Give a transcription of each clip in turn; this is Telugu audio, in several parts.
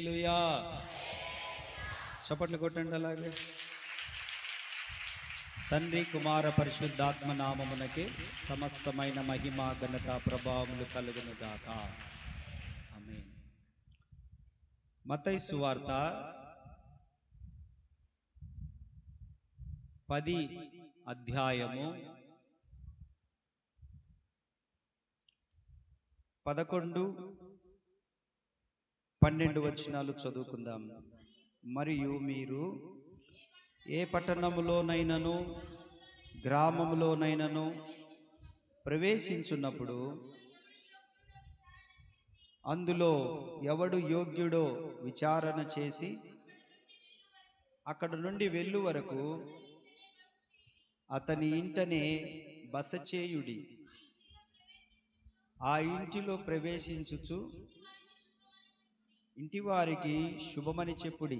హల్లెలూయా. చప్పట్లు కొట్టండి అలాగే. తండ్రి కుమార పరిశుద్ధాత్మ నామమునకే సమస్తమైన మహిమ ఘనత ప్రభావములు కలుగును గాక. ఆమేన్. మత్తయి సువార్త 10 అధ్యాయము 11, 12 వచనాలు చదువుకుందాం. మరియు మీరు ఏ పట్టణములోనైనను గ్రామములోనైనను ప్రవేశించున్నప్పుడు అందులో ఎవడు యోగ్యుడో విచారణ చేసి అక్కడ నుండి వెళ్ళు వరకు అతని ఇంటనే బస చేయుడి. ఆ ఇంటిలో ప్రవేశించుచు ఇంటి వారికి శుభమని చెప్పుడి.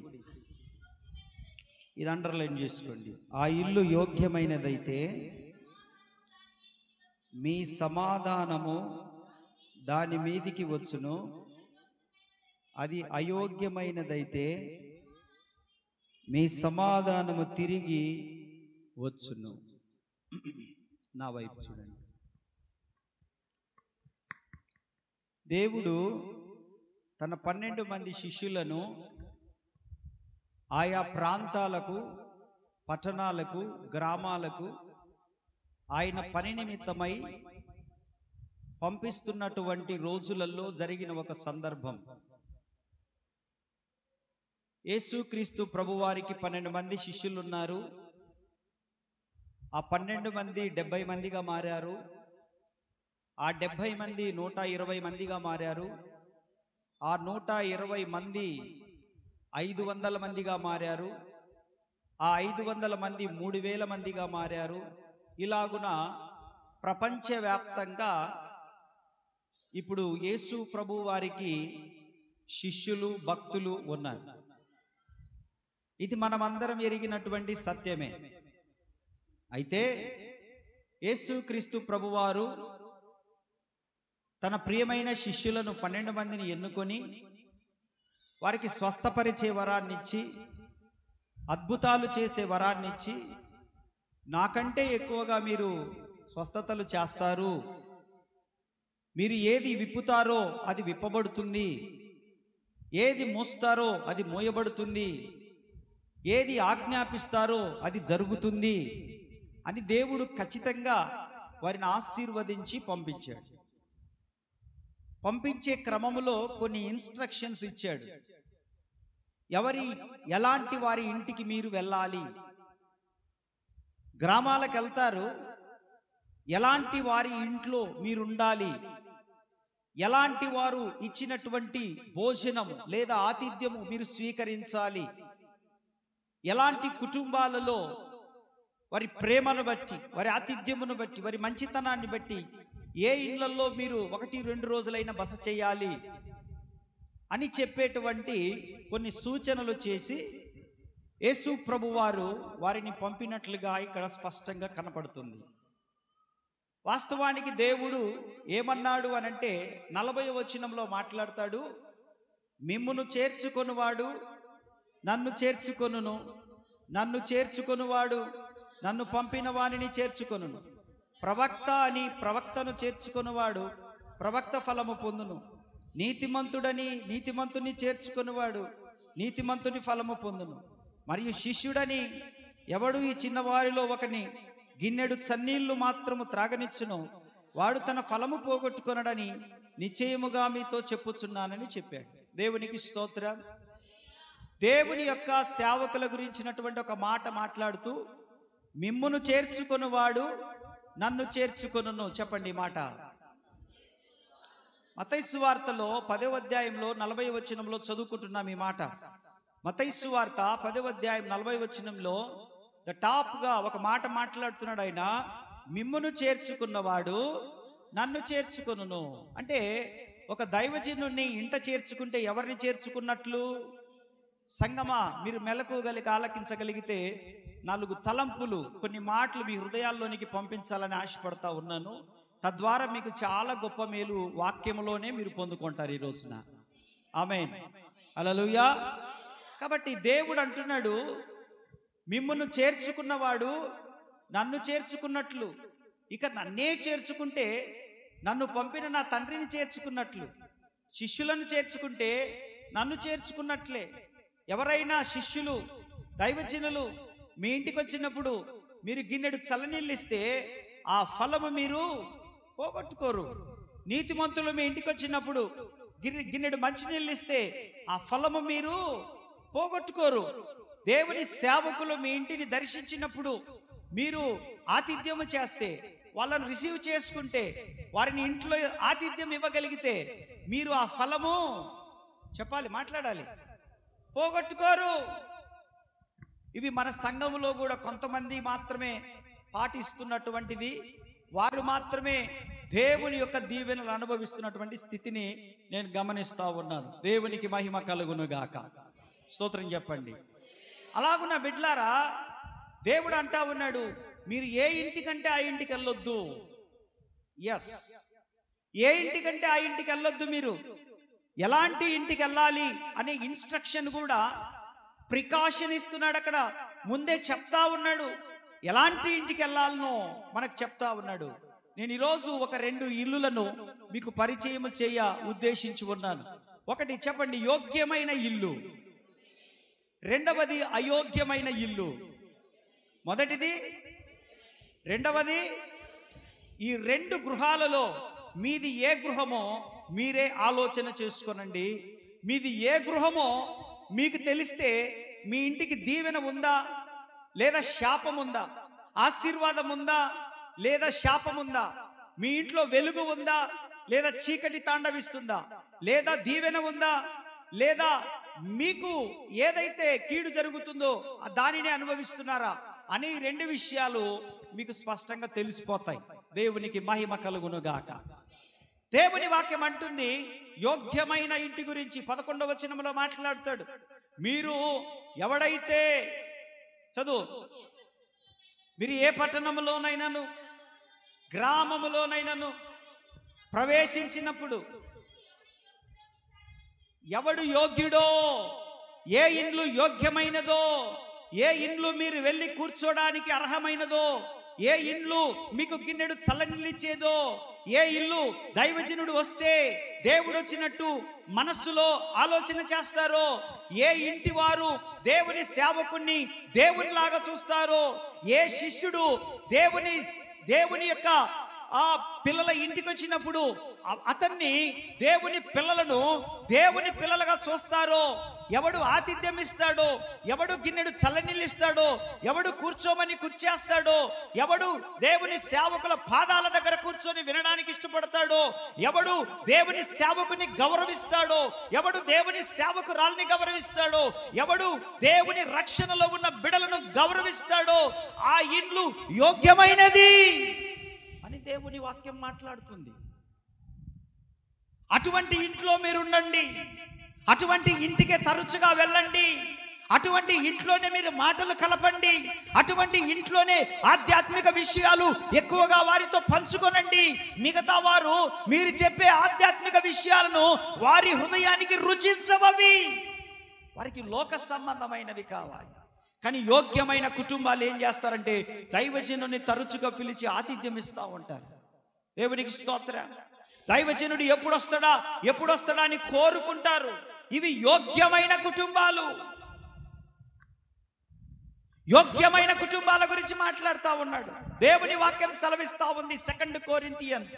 ఇది అండర్లైన్ చేసుకోండి. ఆ ఇల్లు యోగ్యమైనదైతే మీ సమాధానము దాని మీదికి వచ్చును, అది అయోగ్యమైనదైతే మీ సమాధానము తిరిగి వచ్చును. నా వైపు చూడండి. దేవుడు తన 12 మంది శిష్యులను ఆయా ప్రాంతాలకు, పట్టణాలకు, గ్రామాలకు ఆయన పని నిమిత్తమై పంపిస్తున్నటువంటి రోజులలో జరిగిన ఒక సందర్భం. యేసుక్రీస్తు ప్రభువారికి 12 మంది శిష్యులు ఉన్నారు. ఆ 12 మంది 70 మందిగా మారారు. ఆ 70 మంది 120 మందిగా మారారు. ఆ 120 మంది 500 మందిగా మారారు. ఆ 500 మంది 3000 మందిగా మారారు. ఇలాగున ప్రపంచవ్యాప్తంగా ఇప్పుడు యేసు ప్రభు వారికి శిష్యులు, భక్తులు ఉన్నారు. ఇది మనమందరం ఎరిగినటువంటి సత్యమే. అయితే యేసుక్రీస్తు ప్రభువారు తన ప్రియమైన శిష్యులను 12 మందిని ఎన్నుకొని వారికి స్వస్థపరిచే వరాన్నిచ్చి, అద్భుతాలు చేసే వరాన్నిచ్చి, నాకంటే ఎక్కువగా మీరు స్వస్థతలు చేస్తారు, మీరు ఏది విప్పుతారో అది విప్పబడుతుంది, ఏది మోస్తారో అది మోయబడుతుంది, ఏది ఆజ్ఞాపిస్తారో అది జరుగుతుంది అని దేవుడు ఖచ్చితంగా వారిని ఆశీర్వదించి పంపించాడు. పంపించే క్రమములో కొన్ని ఇన్స్ట్రక్షన్స్ ఇచ్చాడు. ఎలాంటి వారి ఇంటికి మీరు వెళ్ళాలి, గ్రామాలకు వెళ్తారు, ఎలాంటి వారి ఇంట్లో మీరుండాలి, ఎలాంటి వారు ఇచ్చినటువంటి భోజనం లేదా ఆతిథ్యము మీరు స్వీకరించాలి, ఎలాంటి కుటుంబాలలో వారి ప్రేమను బట్టి, వారి ఆతిథ్యమును బట్టి, వారి మంచితనాన్ని బట్టి ఏ ఇళ్లలో మీరు 1-2 రోజులైనా బస చేయాలి అని చెప్పేటువంటి కొన్ని సూచనలు చేసి యేసు ప్రభువారు వారిని పంపినట్లుగా ఇక్కడ స్పష్టంగా కనపడుతుంది. వాస్తవానికి దేవుడు ఏమన్నాడు అనంటే 40వ వచనంలో మాట్లాడతాడు, మిమ్మును చేర్చుకొనువాడు నన్ను చేర్చుకొనును, నన్ను చేర్చుకొనువాడు నన్ను పంపిన వానిని చేర్చుకొనును. ప్రవక్త అని ప్రవక్తను చేర్చుకొనువాడు ప్రవక్త ఫలము పొందును. నీతిమంతుడని నీతిమంతుని చేర్చుకొనువాడు నీతిమంతుని ఫలము పొందును. మరియు శిష్యుడని ఎవడు ఈ చిన్నవారిలో ఒకని గిన్నెడు చన్నీళ్లు మాత్రము త్రాగనిచ్చును, వాడు తన ఫలము పోగొట్టుకొనడని నిశ్చయముగా మీతో చెప్పుచున్నానని చెప్పాడు. దేవునికి స్తోత్రం. దేవుని యొక్క సేవకుల గురించినటువంటి ఒక మాట మాట్లాడుతూ, మిమ్మును చేర్చుకొనువాడు నన్ను చేర్చుకొనును. చెప్పండి ఈ మాట. మత్తయి సువార్తలో 10వ అధ్యాయంలో 40వ వచనంలో చదువుకుంటున్నాం ఈ మాట. మత్తయి సువార్త 10వ అధ్యాయం 40వ వచనంలో ద టాప్ గా ఒక మాట మాట్లాడుతున్నాడు ఆయన. మిమ్మును చేర్చుకున్నవాడు నన్ను చేర్చుకొనును. అంటే ఒక దైవజనుడిని ఇంట చేర్చుకుంటే ఎవరిని చేర్చుకున్నట్లు? సంగమా, మీరు మెలకువగలిగి ఆలకించగలిగితే 4 తలంపులు, కొన్ని మాటలు మీ హృదయాల్లోనికి పంపించాలని ఆశపడతా ఉన్నాను. తద్వారా మీకు చాలా గొప్ప మేలు వాక్యములోనే మీరు పొందుకుంటారు ఈ రోజున. ఆమేన్. హల్లెలూయా. కాబట్టి దేవుడు అంటున్నాడు, మిమ్మును చేర్చుకున్నవాడు నన్ను చేర్చుకున్నట్లు, ఇక నన్నే చేర్చుకుంటే నన్ను పంపిన నా తండ్రిని చేర్చుకున్నట్లు, శిష్యులను చేర్చుకుంటే నన్ను చేర్చుకున్నట్లే. ఎవరైనా శిష్యులు దైవజనులు మీ ఇంటికి వచ్చినప్పుడు మీరు గిన్నెడు చల్లనీళ్ళు ఇస్తే ఆ ఫలము మీరు పోగొట్టుకోరు. నీతిమంతులు మీ ఇంటికి వచ్చినప్పుడు గిన్నెడు మంచినీళ్ళు ఇస్తే ఆ ఫలము మీరు పోగొట్టుకోరు. దేవుని సేవకులు మీ ఇంటిని దర్శించినప్పుడు మీరు ఆతిథ్యము చేస్తే, వాళ్ళని రిసీవ్ చేసుకుంటే, వారిని ఇంట్లో ఆతిథ్యం ఇవ్వగలిగితే మీరు ఆ ఫలము చెప్పాలి, మాట్లాడాలి, పోగొట్టుకోరు. ఇవి మన సంఘములో కూడా కొంతమంది మాత్రమే పాటిస్తున్నటువంటిది. వారు మాత్రమే దేవుని యొక్క దీవెనలు అనుభవిస్తున్నటువంటి స్థితిని నేను గమనిస్తా ఉన్నాను. దేవునికి మహిమ కలుగును గాక. స్తోత్రం చెప్పండి. అలాగున్న బిడ్లారా, దేవుడు అంటా ఉన్నాడు, మీరు ఏ ఇంటికంటే ఆ ఇంటికి వెళ్ళొద్దు. ఎస్, ఏ ఇంటికంటే ఆ ఇంటికి వెళ్ళొద్దు. మీరు ఎలాంటి ఇంటికి వెళ్ళాలి అనే ఇన్స్ట్రక్షన్ కూడా ప్రికాషన్ ఇస్తున్నాడు. అక్కడ ముందే చెప్తా ఉన్నాడు, ఎలాంటి ఇంటికి వెళ్ళాలనో మనకు చెప్తా ఉన్నాడు. నేను ఈరోజు ఒక 2 ఇల్లులను మీకు పరిచయం చేయ ఉద్దేశించి ఉన్నాను. ఒకటి చెప్పండి, యోగ్యమైన ఇల్లు. రెండవది అయోగ్యమైన ఇల్లు. మొదటిది, రెండవది. ఈ 2 గృహాలలో మీది ఏ గృహమో మీరే ఆలోచన చేసుకోనండి. మీది ఏ గృహమో మీకు తెలిస్తే మీ ఇంటికి దీవెన ఉందా లేదా శాపం ఉందా, ఆశీర్వాదం ఉందా లేదా శాపం ఉందా, మీ ఇంట్లో వెలుగు ఉందా లేదా చీకటి తాండవిస్తుందా, లేదా దీవెన ఉందా లేదా మీకు ఏదైతే కీడు జరుగుతుందో దానిని అనుభవిస్తున్నారా అని 2 విషయాలు మీకు స్పష్టంగా తెలిసిపోతాయి. దేవునికి మహిమ కలుగును గాక. దేవుని వాక్యం అంటుంది యోగ్యమైన ఇంటి గురించి 11వ వచనంలో మాట్లాడతాడు. మీరు ఎవడైతే చదువు, మీరు ఏ పట్టణంలోనైనాను గ్రామములోనైనాను ప్రవేశించినప్పుడు ఎవడు యోగ్యుడో, ఏ ఇండ్లు యోగ్యమైనదో, ఏ ఇండ్లు మీరు వెళ్ళి కూర్చోడానికి అర్హమైనదో, ఏ ఇండ్లు మీకు గిన్నెడు చల్లనిచ్చేదో, ఏ ఇల్లు దైవజనుడు వస్తే దేవుడు వచ్చినట్టు మనస్సులో ఆలోచన చేస్తారో, ఏ ఇంటి వారు దేవుని సేవకుణ్ణి దేవునిలాగా చూస్తారో, ఏ శిష్యుడు దేవుని యొక్క ఆ పిల్లల ఇంటికి వచ్చినప్పుడు అతన్ని దేవుని పిల్లలుగా చూస్తారో, ఎవడు ఆతిథ్యం ఇస్తాడో, ఎవడు గిన్నెడు చల్లనీళ్ళు ఇస్తాడో, ఎవడు కూర్చోమని కుర్చేస్తాడో, ఎవడు దేవుని సేవకుల పాదాల దగ్గర కూర్చొని వినడానికి ఇష్టపడతాడో, ఎవడు దేవుని సేవకుని గౌరవిస్తాడో, ఎవడు దేవుని సేవకురాల్ని గౌరవిస్తాడో, ఎవడు దేవుని రక్షణలో ఉన్న బిడలను గౌరవిస్తాడో ఆ ఇండ్లు యోగ్యమైనది అని దేవుని వాక్యం మాట్లాడుతుంది. అటువంటి ఇంట్లో మీరు ఉండండి, అటువంటి ఇంటికే తరచుగా వెళ్ళండి, అటువంటి ఇంట్లోనే మీరు మాటలు కలపండి, అటువంటి ఇంట్లోనే ఆధ్యాత్మిక విషయాలు ఎక్కువగా వారితో పంచుకొనండి. మిగతా వారు మీరు చెప్పే ఆధ్యాత్మిక విషయాలను వారి హృదయానికి రుచించవవి, వారికి లోక సంబంధమైనవి కావాలి. కానీ యోగ్యమైన కుటుంబాలు ఏం చేస్తారంటే దైవజనుని తరచుగా పిలిచి ఆతిథ్యం ఇస్తూ ఉంటారు. దేవునికి స్తోత్రం. దైవజనుడు ఎప్పుడు వస్తాడా అని కోరుకుంటారు. ఇవి యోగ్యమైన కుటుంబాలు. యోగ్యమైన కుటుంబాల గురించి మాట్లాడుతూ ఉన్నాడు. దేవుని వాక్యం సెలవిస్తా ఉంది. 2 కొరింథియన్స్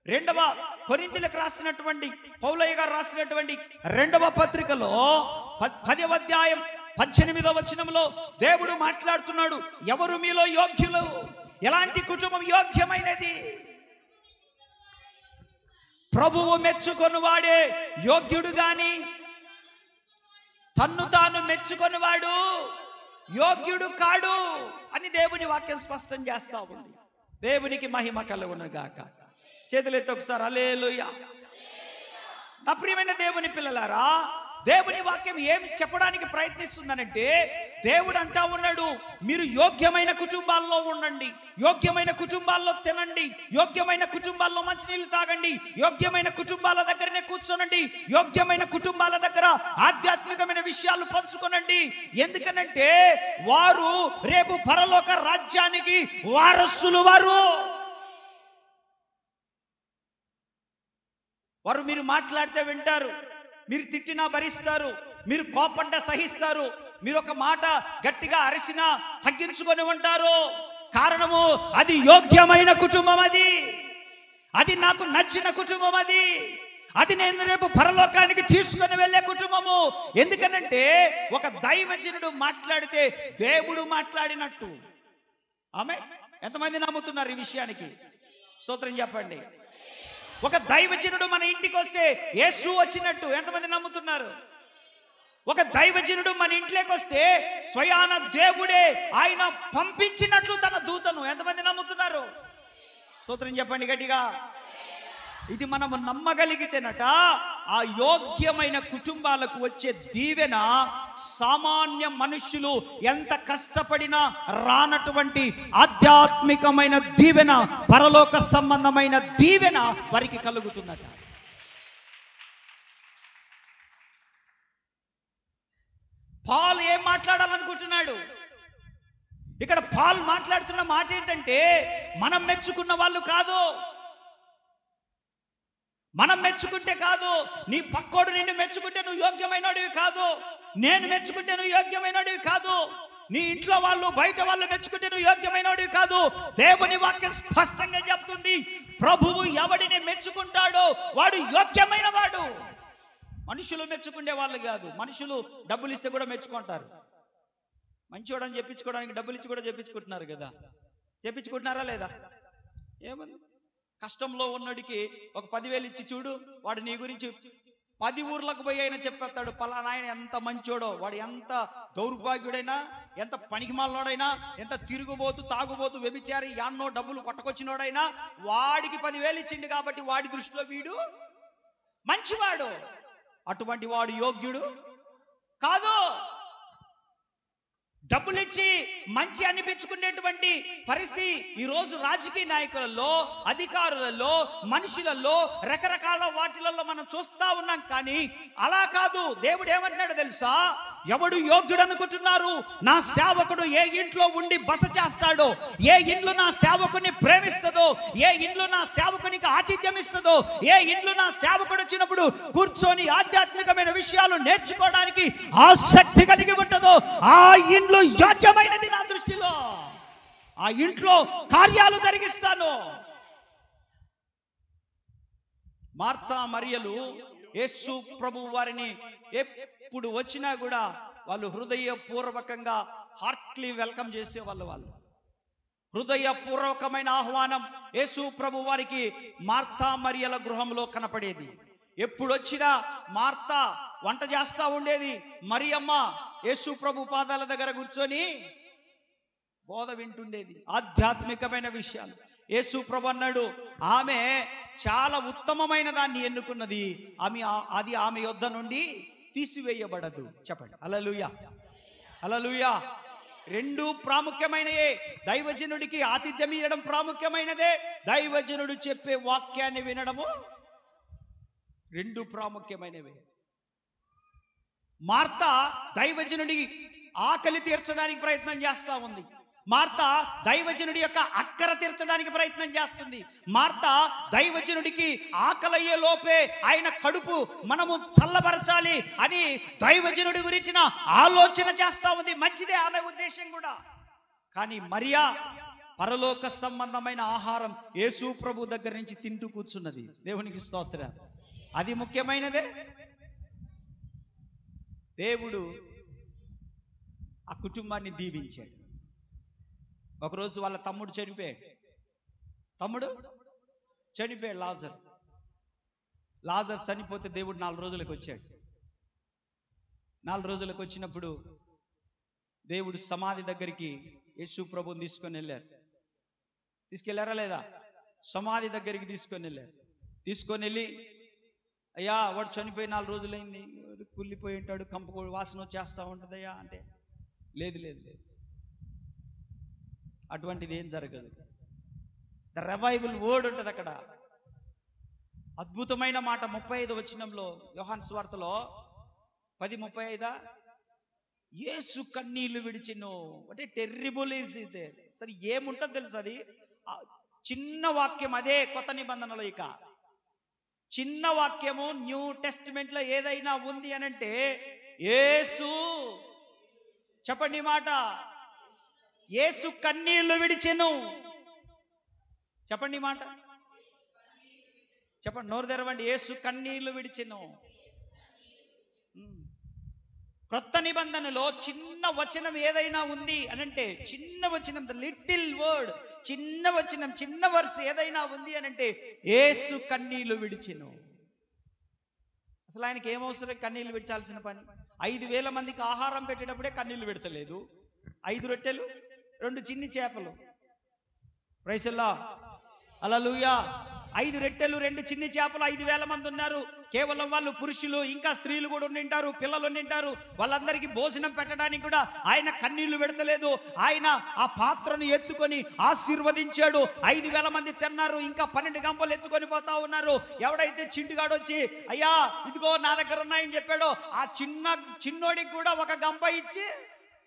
2వ కొరింథీయులకు రాసినటువంటి పౌలయ్య గారు రాసినటువంటి 2వ పత్రికలో 10వ అధ్యాయం 18వ వచనంలో దేవుడు మాట్లాడుతున్నాడు. ఎవరు మీలో యోగ్యులు? ఎలాంటి కుటుంబం యోగ్యమైనది? ప్రభువు మెచ్చుకొని వాడే యోగ్యుడు గాని తన్ను తాను మెచ్చుకొని వాడు యోగ్యుడు కాడు అని దేవుని వాక్యం స్పష్టం చేస్తా ఉంది. దేవునికి మహిమ కలుగును గాక. చేతులెత్తి ఒకసారి హల్లెలూయా. నా ప్రియమైన దేవుని పిల్లలారా, దేవుని వాక్యం ఏమి చెప్పడానికి ప్రయత్నిస్తుందనంటే దేవుడు అంటా ఉన్నాడు, మీరు యోగ్యమైన కుటుంబాల్లో ఉండండి, యోగ్యమైన కుటుంబాల్లో తినండి, యోగ్యమైన కుటుంబాల్లో మంచినీళ్ళు తాగండి, యోగ్యమైన కుటుంబాల దగ్గరనే కూర్చోనండి, యోగ్యమైన కుటుంబాల దగ్గర ఆధ్యాత్మికమైన విషయాలు పంచుకోనండి. ఎందుకనంటే వారు రేపు పరలోక రాజ్యానికి వారసులు. వారు మీరు మాట్లాడితే వింటారు, మీరు తిట్టినా భరిస్తారు, మీరు కోపంగా సహిస్తారు, మీరు ఒక మాట గట్టిగా అరిసినా తగ్గించుకొని ఉంటారు. కారణము అది యోగ్యమైన కుటుంబం, అది నాకు నచ్చిన కుటుంబం, అది నేను రేపు పరలోకానికి తీసుకొని వెళ్ళే కుటుంబము. ఎందుకనంటే ఒక దైవజనుడు మాట్లాడితే దేవుడు మాట్లాడినట్టు. ఆమె ఎంతమంది నమ్ముతున్నారు ఈ విషయానికి? స్తోత్రం చెప్పండి. ఒక దైవజనుడు మన ఇంటికి వస్తే యేసు వచ్చినట్టు ఎంతమంది నమ్ముతున్నారు? ఒక దైవజనుడు మన ఇంట్లోకి వస్తే స్వయాన దేవుడే ఆయన పంపించినట్లు తన దూతను ఎంతమంది నమ్ముతున్నారు? స్తోత్రం చెప్పండి గట్టిగా. ఇది మనము నమ్మగలిగితేనట ఆ యోగ్యమైన కుటుంబాలకు వచ్చే దీవెన సామాన్య మనుషులు ఎంత కష్టపడినా రానటువంటి ఆధ్యాత్మికమైన దీవెన, పరలోక సంబంధమైన దీవెన వారికి కలుగుతుందట. పాల్ ఏం మాట్లాడాలనుకుంటున్నాడు? ఇక్కడ పాల్ మాట్లాడుతున్న మాట ఏంటంటే, మనం మెచ్చుకున్న వాళ్ళు కాదు, మనం మెచ్చుకుంటే కాదు, నీ పక్కోడు నిన్ను మెచ్చుకుంటే నువ్వు యోగ్యమైనడివి కాదు, నేను మెచ్చుకుంటే నువ్వు యోగ్యమైనడివి కాదు, నీ ఇంట్లో వాళ్ళు బయట వాళ్ళు మెచ్చుకుంటే నువ్వు యోగ్యమైనడివి కాదు. దేవుని వాక్యం స్పష్టంగా చెప్తుంది, ప్రభువు ఎవడిని మెచ్చుకుంటాడో వాడు యోగ్యమైన వాడు. మనుషులు మెచ్చుకునే వాళ్ళు కాదు. మనుషులు డబ్బులు ఇస్తే కూడా మెచ్చుకుంటారు. మంచివాడని చెప్పించుకోవడానికి డబ్బులు ఇచ్చి కూడా చెప్పించుకుంటున్నారు కదా. చెప్పించుకుంటున్నారా లేదా? ఏముంది, కష్టంలో ఉన్నడికి ఒక 10,000 ఇచ్చి చూడు, వాడు నీ గురించి 10 ఊర్లకు పోయి అయినా చెప్పేస్తాడు, పలానా ఆయన ఎంత మంచోడో, వాడు ఎంత దౌర్భాగ్యుడైనా, ఎంత పనికిమాలనోడైనా, ఎంత తిరుగుబోతు తాగుబోతు వ్యభిచారి యాన్నో డబ్బులు కొట్టకొచ్చినోడైనా వాడికి 10,000 ఇచ్చిండు కాబట్టి వాడి దృష్టిలో వీడు మంచివాడు. అటువంటి వాడు యోగ్యుడు కాదు. డబ్బులు ఇచ్చి మంచి అనిపించుకునేటువంటి పరిస్థితి ఈరోజు రాజకీయ నాయకులలో, అధికారులలో, మనుషులలో, రకరకాల వాటిలలో మనం చూస్తా ఉన్నాం. కానీ అలా కాదు. దేవుడు ఏమంటున్నాడు తెలుసా? ఎవడు యోగ్యుడు అనుకుంటున్నారు? నా సేవకుడు ఏ ఇంట్లో ఉండి బస చేస్తాడో, ఏ ఇంట్లో నా సేవకుని ప్రేమిస్తుందో, ఏ ఇంట్లో నా సేవకునికి ఆతిథ్యం ఇస్తుందో, ఏ ఇంట్లో నా సేవకుడు వచ్చినప్పుడు కూర్చొని ఆధ్యాత్మికమైన విషయాలు నేర్చుకోవడానికి ఆసక్తి కలిగి ఉంటుందో ఆ ఇంట్లో యోగ్యమైనది నా దృష్టిలో. ఆ ఇంట్లో కార్యాలు జరిగిస్తాను. మార్తా మరియలు యేసు ప్రభు వారిని ఎప్పుడు వచ్చినా కూడా వాళ్ళు హృదయపూర్వకంగా హార్ట్లీ వెల్కమ్ చేసేవాళ్ళు. వాళ్ళు హృదయపూర్వకమైన ఆహ్వానం యేసు ప్రభు వారికి మార్తా మరియల గృహంలో కనపడేది. ఎప్పుడు వచ్చినా మార్తా వంట చేస్తా ఉండేది, మరియమ్మ యేసు ప్రభు పాదాల దగ్గర కూర్చొని బోధ వింటుండేది, ఆధ్యాత్మికమైన విషయాలు. యేసు ప్రభు అన్నాడు, ఆమె చాలా ఉత్తమమైన దాన్ని ఎన్నుకున్నది, అది ఆమె యొద్ద నుండి తీసివేయబడదు. చెప్పండి హల్లెలూయా, హల్లెలూయా. రెండు ప్రాముఖ్యమైనయే. దైవజనుడికి ఆతిథ్యం ఇవ్వడం ప్రాముఖ్యమైనదే, దైవజనుడు చెప్పే వాక్యాన్ని వినడము రెండు ప్రాముఖ్యమైనవే. మార్తా దైవజనుడి ఆకలి తీర్చడానికి ప్రయత్నం చేస్తా ఉంది. మార్తా దైవజనుడి యొక్క అక్కర తీర్చడానికి ప్రయత్నం చేస్తుంది. మార్తా దైవజనుడికి ఆకలయ్యే లోపే ఆయన కడుపు మనము చల్లబరచాలి అని దైవజనుడి గురించిన ఆలోచన చేస్తా ఉంది. మంచిదే ఆమె ఉద్దేశం కూడా. కానీ మరియా పరలోక సంబంధమైన ఆహారం యేసు ప్రభు దగ్గర నుంచి తింటూ కూర్చున్నది. దేవునికి స్తోత్రం. అది ముఖ్యమైనదే. దేవుడు ఆ కుటుంబాన్ని దీవించాడు. ఒకరోజు వాళ్ళ తమ్ముడు చనిపోయాడు. లాజర్ చనిపోతే దేవుడు 4 రోజులకు వచ్చాడు. 4 రోజులకు వచ్చినప్పుడు దేవుడు సమాధి దగ్గరికి యేసు ప్రభుని తీసుకెళ్ళారా లేదా? సమాధి దగ్గరికి తీసుకొని వెళ్ళి అయ్యా వాడు చనిపోయి 4 రోజులైంది, కుళ్ళిపోయి ఉంటాడు, కంప వాసన వచ్చేస్తూ ఉంటుందయ్యా అంటే, లేదు లేదు లేదు, అటువంటిది ఏం జరగదు. ద రివైవల్ వర్డ్ ఉంటుంది అక్కడ. అద్భుతమైన మాట 35 వచనంలో, యోహాను సువార్తలో 10:35, యేసు కన్నీళ్లు విడిచెను. అంటే టెర్రిబుల్ ఈజ్ దిస్. సరే ఏముంటుంది తెలుసు, అది చిన్న వాక్యం. అదే కొత్త నిబంధనలో ఇక చిన్న వాక్యము న్యూ టెస్టిమెంట్ లో ఏదైనా ఉంది అని అంటే యేసు, చెప్పండి మాట, యేసు కన్నీళ్లు విడిచెను. చెప్పండి మాట, చెప్పండి, నోరు తెరవండి. యేసు కన్నీళ్లు విడిచెను. క్రొత్త నిబంధనలో చిన్న వచనం ఏదైనా ఉంది అని అంటే, చిన్న వచనం, ద లిటిల్ వర్డ్, చిన్న వచనం, చిన్న వర్స్ ఏదైనా ఉంది అని అంటే యేసు కన్నీళ్లు విడిచెను. అసలు ఆయనకి ఏమవసరం కన్నీళ్లు విడిచాల్సిన పని? 5,000 మందికి ఆహారం పెట్టేటప్పుడే కన్నీళ్లు విడచలేదు. 5 రొట్టెలు 2 చిన్ని చేపలు. ప్రైజ్ లార్డ్, హల్లెలూయా. 5 రొట్టెలు 2 చిన్ని చేపలు, 5,000 మంది ఉన్నారు. కేవలం వాళ్ళు పురుషులు, ఇంకా స్త్రీలు కూడా ఉండింటారు, పిల్లలు ఉండింటారు. వాళ్ళందరికీ భోజనం పెట్టడానికి కూడా ఆయన కన్నీళ్లు విడచలేదు. ఆయన ఆ పాత్రను ఎత్తుకొని ఆశీర్వదించాడు. 5,000 మంది తిన్నారు. ఇంకా 12 గంపలు ఎత్తుకొని పోతా ఉన్నారు. ఎవడైతే చింటుగాడు వచ్చి అయ్యా ఇదిగో నా దగ్గర ఉన్నాయని చెప్పాడో, ఆ చిన్నోడికి కూడా ఒక గంప ఇచ్చి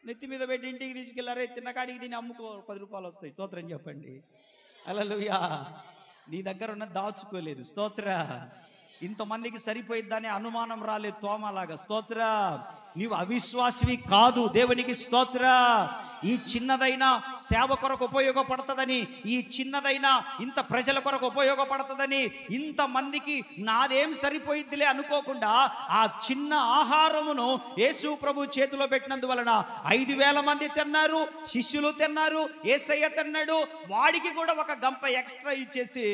నెత్తి మీద పెట్టి ఇంటికి తీసుకెళ్లారే, తిన్నకాడికి దీన్ని అమ్ముకో 10 రూపాయలు వస్తాయి. స్తోత్రం చెప్పండి, హల్లెలూయా. నీ దగ్గర ఉన్న దాచుకోలేదు. స్తోత్ర. ఇంతమందికి సరిపోయిద్దని అనుమానం రాలేదు తోమలాగా. స్తోత్ర. నీవు అవిశ్వాసివి కాదు. దేవునికి స్తోత్ర. ఈ చిన్నదైనా సేవ కొరకు ఉపయోగపడుతుందని, ఈ చిన్నదైనా ఇంత ప్రజల కొరకు ఉపయోగపడుతుందని, ఇంతమందికి నాదేం సరిపోయిద్దిలే అనుకోకుండా ఆ చిన్న ఆహారమును యేసు ప్రభు చేతిలో పెట్టినందువలన 5,000 మంది తిన్నారు, శిష్యులు తిన్నారు, యేసయ్య తిన్నాడు. వాడికి కూడా ఒక గంప ఎక్స్ట్రా ఇచ్చేసి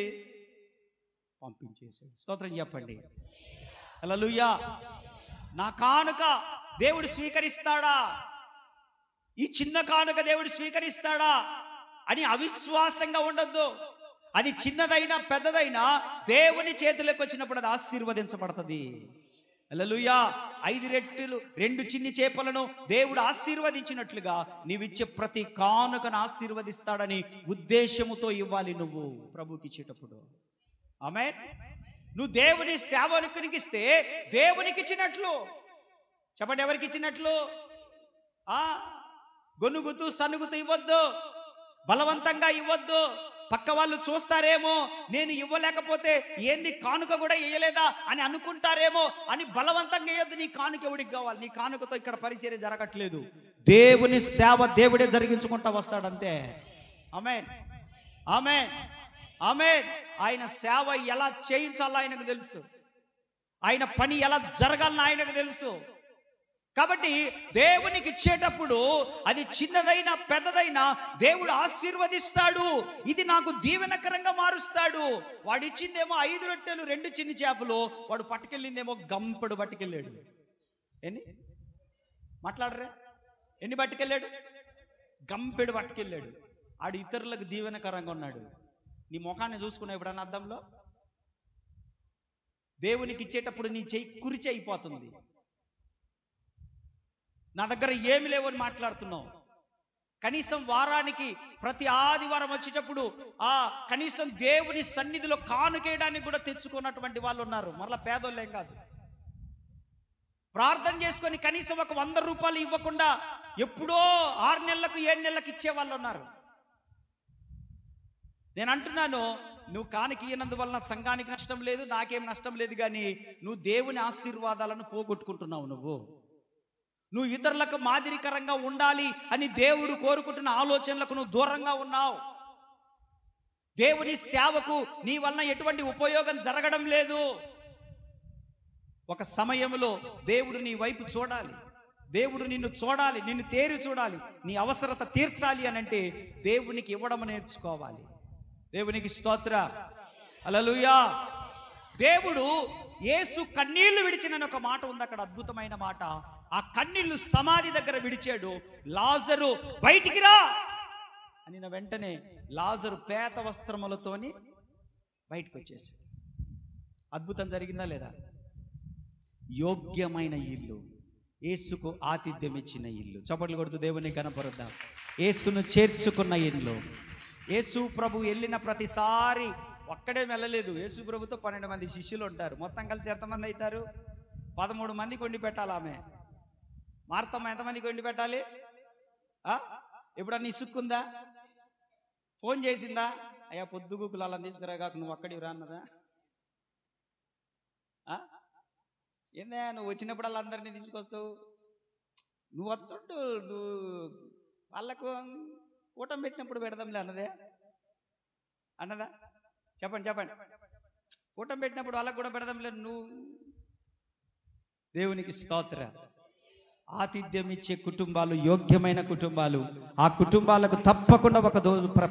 పంపించేసాడు. స్తోత్రం చెప్పండి, హల్లెలూయా. నా కానుక దేవుడు స్వీకరిస్తాడా? ఈ చిన్న కానుక దేవుడు స్వీకరిస్తాడా అని అవిశ్వాసంగా ఉండొద్దు. అది చిన్నదైనా పెద్దదైనా దేవుని చేతిలోకి వచ్చినప్పుడు అది ఆశీర్వదించబడుతుంది. హల్లెలూయా. 5 రొట్టెలు 2 చిన్ని చేపలను దేవుడు ఆశీర్వదించినట్లుగా నీవిచ్చే ప్రతి కానుకను ఆశీర్వదిస్తాడని ఉద్దేశముతో ఇవ్వాలి నువ్వు ప్రభుకి ఇచ్చేటప్పుడు. ఆమేన్. నువ్వు దేవుని సేవకునికి ఇస్తే దేవునికి ఇచ్చినట్లు. చెప్పండి, ఎవరికి ఇచ్చినట్లు? గొనుగుతూ సనుగుతూ ఇవ్వద్దు, బలవంతంగా ఇవ్వద్దు. పక్క వాళ్ళు చూస్తారేమో, నేను ఇవ్వలేకపోతే ఏంది కానుక కూడా ఇయ్యలేదా అని అనుకుంటారేమో అని బలవంతంగా ఇవ్వద్దు. నీ కానుక ఎవడికి కావాలి? నీ కానుకతో ఇక్కడ పరిచర్య జరగట్లేదు. దేవుని సేవ దేవుడే జరిగించుకుంటా వస్తాడంతే. ఆమేన్, ఆమేన్, ఆమేన్. ఆయన సేవ ఎలా చేయించాలో ఆయనకు తెలుసు. ఆయన పని ఎలా జరగాలని ఆయనకు తెలుసు. కాబట్టి దేవునికి ఇచ్చేటప్పుడు అది చిన్నదైనా పెద్దదైనా దేవుడు ఆశీర్వదిస్తాడు. ఇది నాకు దీవెనకరంగా మారుస్తాడు. వాడు ఇచ్చిందేమో 5 రొట్టెలు 2 చిన్ని చేపలు, వాడు పట్టుకెళ్ళిందేమో గంపెడు పట్టుకెళ్ళాడు. ఎన్ని మాట్లాడరే? ఎన్ని పట్టుకెళ్ళాడు? గంపెడు పట్టుకెళ్ళాడు. ఆడు ఇతరులకు దీవెనకరంగా ఉన్నాడు. నీ ముఖాన్ని చూసుకున్నా ఎప్పుడన్నా అద్దంలో? దేవునికి ఇచ్చేటప్పుడు నీ చెయ్యి కురిచి అయిపోతుంది. నా దగ్గర ఏమి లేవని మాట్లాడుతున్నావు. కనీసం వారానికి ప్రతి ఆదివారం వచ్చేటప్పుడు కనీసం దేవుని సన్నిధిలో కానుకేయడానికి కూడా తెచ్చుకున్నటువంటి వాళ్ళు ఉన్నారు. మరలా పేదోళ్ళేం కాదు. ప్రార్థన చేసుకొని కనీసం ఒక 100 రూపాయలు ఇవ్వకుండా ఎప్పుడో 6 నెలలకు 7 నెలలకు ఇచ్చే వాళ్ళు ఉన్నారు. నేను అంటున్నాను, నువ్వు కానుక ఇయ్యనందువలన సంఘానికి నష్టం లేదు, నాకేం నష్టం లేదు. కానీ నువ్వు దేవుని ఆశీర్వాదాలను పోగొట్టుకుంటున్నావు. నువ్వు ఇతరులకు మాదిరికరంగా ఉండాలి అని దేవుడు కోరుకుంటున్న ఆలోచనలకు నువ్వు దూరంగా ఉన్నావు. దేవుని సేవకు నీ వలన ఎటువంటి ఉపయోగం జరగడం లేదు. ఒక సమయంలో దేవుడు నీ వైపు చూడాలి, దేవుడు నిన్ను చూడాలి, నిన్ను తేరి చూడాలి, నీ అవసరత తీర్చాలి అని అంటే దేవునికి ఇవ్వడం నేర్చుకోవాలి. దేవునికి స్తోత్ర, హల్లెలూయా. దేవుడు యేసు కన్నీళ్లు విడిచిన ఒక మాట ఉంది అక్కడ, అద్భుతమైన మాట. ఆ కన్నీళ్లు సమాధి దగ్గర విడిచాడు. లాజరు బయటికి రా అని వెంటనే లాజరు పేత వస్త్రములతోని బయటకు వచ్చేసాడు. అద్భుతం జరిగిందా లేదా? యోగ్యమైన ఇల్లు, యేసుకు ఆతిథ్యం ఇచ్చిన ఇల్లు. చప్పట్లు కొడుతూ దేవుని కనపరుద్దాం. యేసును చేర్చుకున్న ఇల్లు. యేసు ప్రభు వెళ్ళిన ప్రతిసారి ఒక్కడే వెళ్ళలేదు. యేసు ప్రభుతో 12 మంది శిష్యులు ఉంటారు. మొత్తం కలిసి ఎంతమంది అవుతారు? 13 మందికి వండి పెట్టాలి. ఆమె మార్తమ్మ ఎంతమందికి వండి పెట్టాలి? ఎప్పుడన్నా ఇసుక్కుందా? ఫోన్ చేసిందా? అయ్యా పొద్దుగుకులు అలా తీసుకురా కాక నువ్వు అక్కడికి రాన్నదా? ఏందా నువ్వు వచ్చినప్పుడు అలా అందరినీ తీసుకొస్తావు? నువ్వు వస్తుండు, నువ్వు వాళ్ళకు కూటం పెట్టినప్పుడు పెడదాంలే అన్నదా? చెప్పండి. కూటం పెట్టినప్పుడు వాళ్ళకు కూడా పెడదాంలే. నువ్వు దేవునికి స్తోత్ర. ఆతిథ్యం ఇచ్చే కుటుంబాలు యోగ్యమైన కుటుంబాలు. ఆ కుటుంబాలకు తప్పకుండా ఒక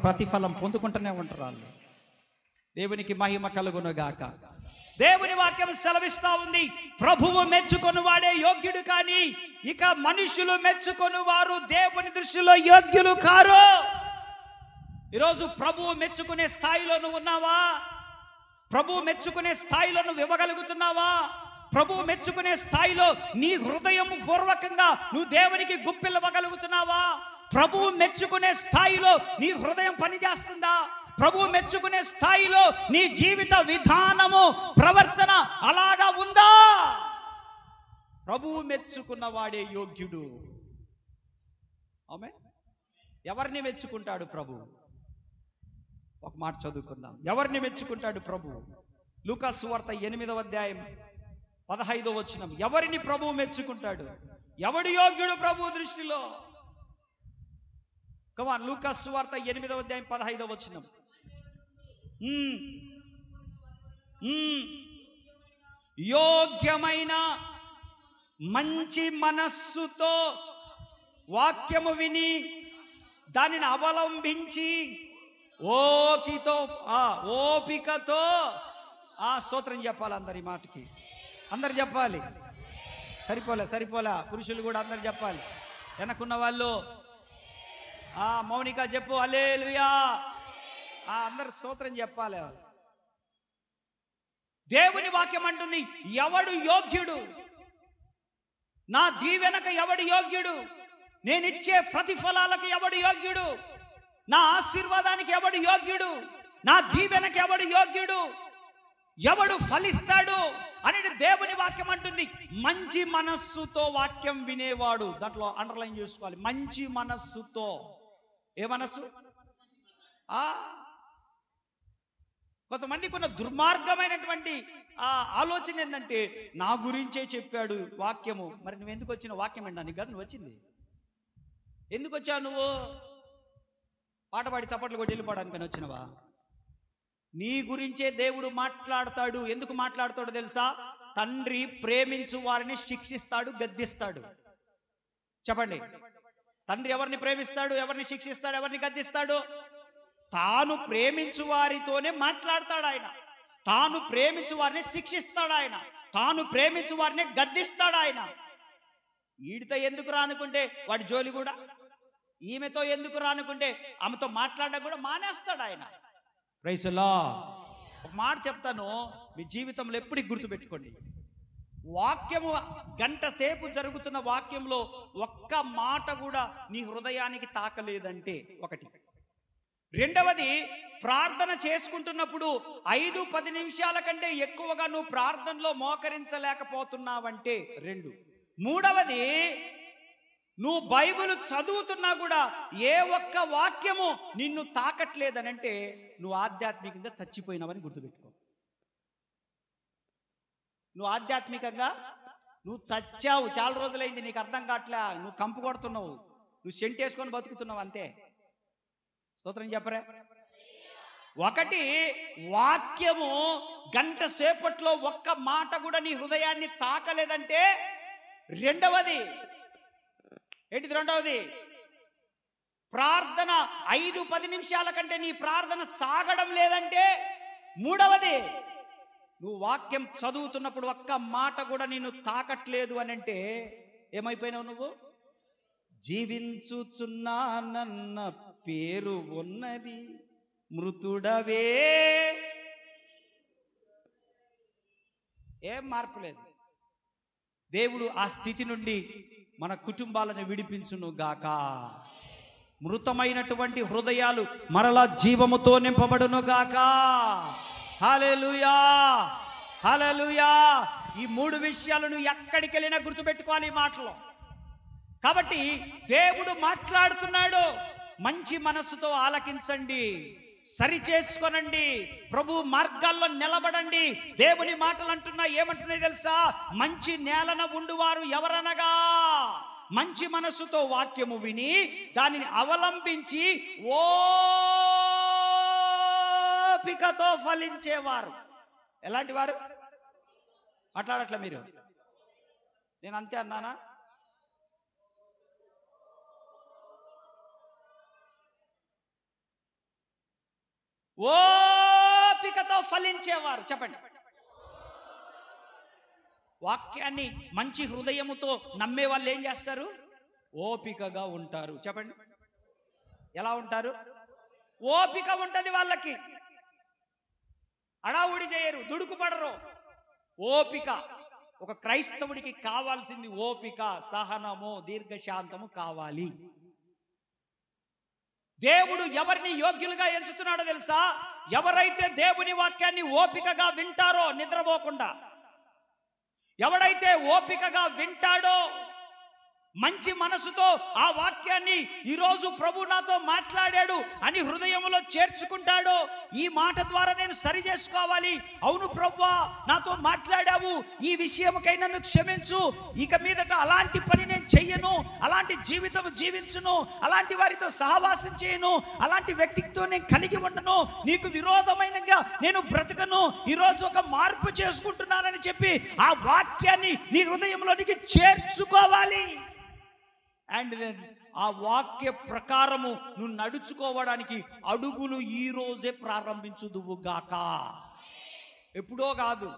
ప్రతిఫలం పొందుకుంటూనే ఉంటారు వాళ్ళు. దేవునికి మహిమ కలుగునుగాక. దేవుని వాక్యం సెలవిస్తా ఉంది, ప్రభువు మెచ్చుకొని వాడే యోగ్యుడు, కానీ ఇక మనుషులు మెచ్చుకొని వారు దేవుని దృష్టిలో యోగ్యులు కారు. ఈరోజు ప్రభువు మెచ్చుకునే స్థాయిలో నువ్వు ఉన్నావా? ప్రభువు మెచ్చుకునే స్థాయిలో నువ్వు ఇవ్వగలుగుతున్నావా? ప్రభువు మెచ్చుకునే స్థాయిలో నీ హృదయం పూర్వకంగా నువ్వు దేవునికి గుప్పిల్లవగలుగుతున్నావా? ప్రభువు మెచ్చుకునే స్థాయిలో నీ హృదయం పనిచేస్తుందా? ప్రభువు మెచ్చుకునే స్థాయిలో నీ జీవిత విధానము, ప్రవర్తన అలాగా ఉందా? ప్రభువు మెచ్చుకున్న వాడే యోగ్యుడు. ఆమేన్. ఎవరిని మెచ్చుకుంటాడు ప్రభు? ఒక మాట చదువుకుందాం. ఎవరిని మెచ్చుకుంటాడు ప్రభు? లూకా సువార్త 8వ అధ్యాయం 15వ వచనం. ఎవరిని ప్రభువు మెచ్చుకుంటాడు? ఎవడు యోగ్యుడు ప్రభు దృష్టిలో? కమాన్, లూకా సువార్త 8వ అధ్యాయం 15వ వచనం. యోగ్యమైన మంచి మనస్సుతో వాక్యము విని దానిని అవలంబించి ఓపికతో స్తోత్రం చెప్పాలి. అందరి మాటకి అందరు చెప్పాలి. సరిపోలే పురుషులు కూడా అందరు చెప్పాలి. వెనకున్న వాళ్ళు మౌనిక చెప్పు, హల్లెలూయా. అందరు స్తోత్రం చెప్పాలి. దేవుని వాక్యం అంటుంది, ఎవడు యోగ్యుడు? నా దీవెనకు ఎవడు యోగ్యుడు? నేనిచ్చే ప్రతిఫలాలకు ఎవడు యోగ్యుడు? నా ఆశీర్వాదానికి ఎవడు యోగ్యుడు? నా దీవెనకు ఎవడు యోగ్యుడు? ఎవడు ఫలిస్తాడు అని దేవుని వాక్యం అంటుంది. మంచి మనస్సుతో వాక్యం వినేవాడు. దాంట్లో అండర్లైన్ చేసుకోవాలి, మంచి మనస్సుతో. ఏ మనస్సు? కొంతమందికి ఉన్న దుర్మార్గమైనటువంటి ఆలోచన ఏంటంటే, నా గురించే చెప్పాడు వాక్యము. మరి నువ్వు ఎందుకు వచ్చిన? వాక్యం ఏంటని కాదు నువ్వు వచ్చింది. ఎందుకు వచ్చావు నువ్వు? పాట పాడి చప్పట్లు కొట్టి వెళ్ళిపోవడానికని వచ్చినవా? నీ గురించే దేవుడు మాట్లాడతాడు. ఎందుకు మాట్లాడతాడు తెలుసా? తండ్రి ప్రేమించు వారిని శిక్షిస్తాడు, గద్దిస్తాడు. చెప్పండి, తండ్రి ఎవరిని ప్రేమిస్తాడు, ఎవరిని శిక్షిస్తాడు, ఎవరిని గద్దిస్తాడు? తాను ప్రేమించు వారితోనే మాట్లాడతాడు ఆయన. తాను ప్రేమించు వారిని శిక్షిస్తాడు ఆయన. తాను ప్రేమించు వారిని గద్దిస్తాడు ఆయన. వీడితో ఎందుకు రానుకుంటే వాడి జోలి కూడా, ఈమెతో ఎందుకు రానుకుంటే ఆమెతో మాట్లాడడం కూడా మానేస్తాడు ఆయన. Praise the Lord. ఒక మాట చెప్తాను, మీ జీవితంలో ఎప్పటికి గుర్తుపెట్టుకోండి. వాక్యము గంట సేపు జరుగుతున్న వాక్యంలో ఒక్క మాట కూడా నీ హృదయానికి తాకలేదంటే ఒకటి. రెండవది, ప్రార్థన చేసుకుంటున్నప్పుడు 5-10 నిమిషాల కంటే ఎక్కువగా నువ్వు ప్రార్థనలో మోకరించలేకపోతున్నావంటే 2. మూడవది, నువ్వు బైబిల్ చదువుతున్నా కూడా ఏ ఒక్క వాక్యము నిన్ను తాకట్లేదనంటే నువ్వు ఆధ్యాత్మికంగా చచ్చిపోయినావని గుర్తుపెట్టుకో. నువ్వు ఆధ్యాత్మికంగా నువ్వు చచ్చావు. చాలా రోజులైంది, నీకు అర్థం కావట్లే. నువ్వు కంపు కొడుతున్నావు, నువ్వు సెంటేసుకొని బతుకుతున్నావు అంతే. స్తోత్రం చెప్పరే. ఒకటి, వాక్యము గంట సేపట్లో ఒక్క మాట కూడా నీ హృదయాన్ని తాకలేదంటే. రెండవది ఏంటిది? రెండవది, ప్రార్థన 5-10 నిమిషాల కంటే నీ ప్రార్థన సాగడం లేదంటే. మూడవది, నువ్వు వాక్యం చదువుతున్నప్పుడు ఒక్క మాట కూడా నిన్ను తాకట్లేదు అని అంటే ఏమైపోయినావు నువ్వు? జీవించుచున్నానన్న పేరు ఉన్నది, మృతుడవే. ఏం మార్పు లేదు. దేవుడు ఆ స్థితి నుండి మన కుటుంబాలను విడిపించును గాక. మృతమైనటువంటి హృదయాలు మరలా జీవముతో నింపబడును గాక. హల్లెలూయా, హల్లెలూయా. ఈ 3 విషయాలను ఎక్కడికి వెళ్ళినా గుర్తుపెట్టుకోవాలి ఈ మాటలో. కాబట్టి దేవుడు మాట్లాడుతున్నాడు, మంచి మనస్సుతో ఆలకించండి, సరి చేసుకోనండి, ప్రభు మార్గాల్లో నిలబడండి. దేవుని మాటలు ఏమంటున్నాయి తెలుసా? మంచి నేలన ఉండువారు ఎవరనగా మంచి మనస్సుతో వాక్యము విని దానిని అవలంబించి ఓపికతో ఫలించేవారు. ఎలాంటి వారు? మాట్లాడట్లే మీరు, నేను అంతే అన్నానా? ఓపికతో ఫలించేవారు. చెప్పండి. వాక్యాన్ని మంచి హృదయముతో నమ్మే వాళ్ళు ఏం చేస్తారు? ఓపికగా ఉంటారు. చెప్పండి, ఎలా ఉంటారు? ఓపిక ఉంటుంది వాళ్ళకి, అడావుడి చేయరు, దుడుకుపడరు. ఓపిక. ఒక క్రైస్తవుడికి కావాల్సింది ఓపిక, సహనము, దీర్ఘశాంతము కావాలి. దేవుడు ఎవరిని యోగ్యులుగా ఎంచుతున్నాడో తెలుసా? ఎవరైతే దేవుని వాక్యాన్ని ఓపికగా వింటారో నిద్రపోకుండా, ఎవడైతే ఓపికగా వింటాడో, మంచి మనసుతో ఆ వాక్యాన్ని ఈరోజు ప్రభు నాతో మాట్లాడాడు అని హృదయంలో చేర్చుకుంటాడో, ఈ మాట ద్వారా నేను సరి చేసుకోవాలి, అవును ప్రభువా నాతో మాట్లాడావు, ఈ విషయమకై నన్ను క్షమించు, ఇక మీదట అలాంటి పని నేను చెయ్యను, అలాంటి జీవితం జీవించును, అలాంటి వారితో సహవాసం చేయను, అలాంటి వ్యక్తిత్వం నేను కలిగి ఉండను, నీకు విరోధమైనగా నేను బ్రతకను, ఈరోజు ఒక మార్పు చేసుకుంటున్నానని చెప్పి ఆ వాక్యాన్ని నీ హృదయంలోనికి చేర్చుకోవాలి. అండ్ దెన్ ఆ వాక్య ప్రకారము నువ్వు నడుచుకోవడానికి అడుగులు ఈ రోజే ప్రారంభించుదువుగాక. ఎప్పుడో కాదు.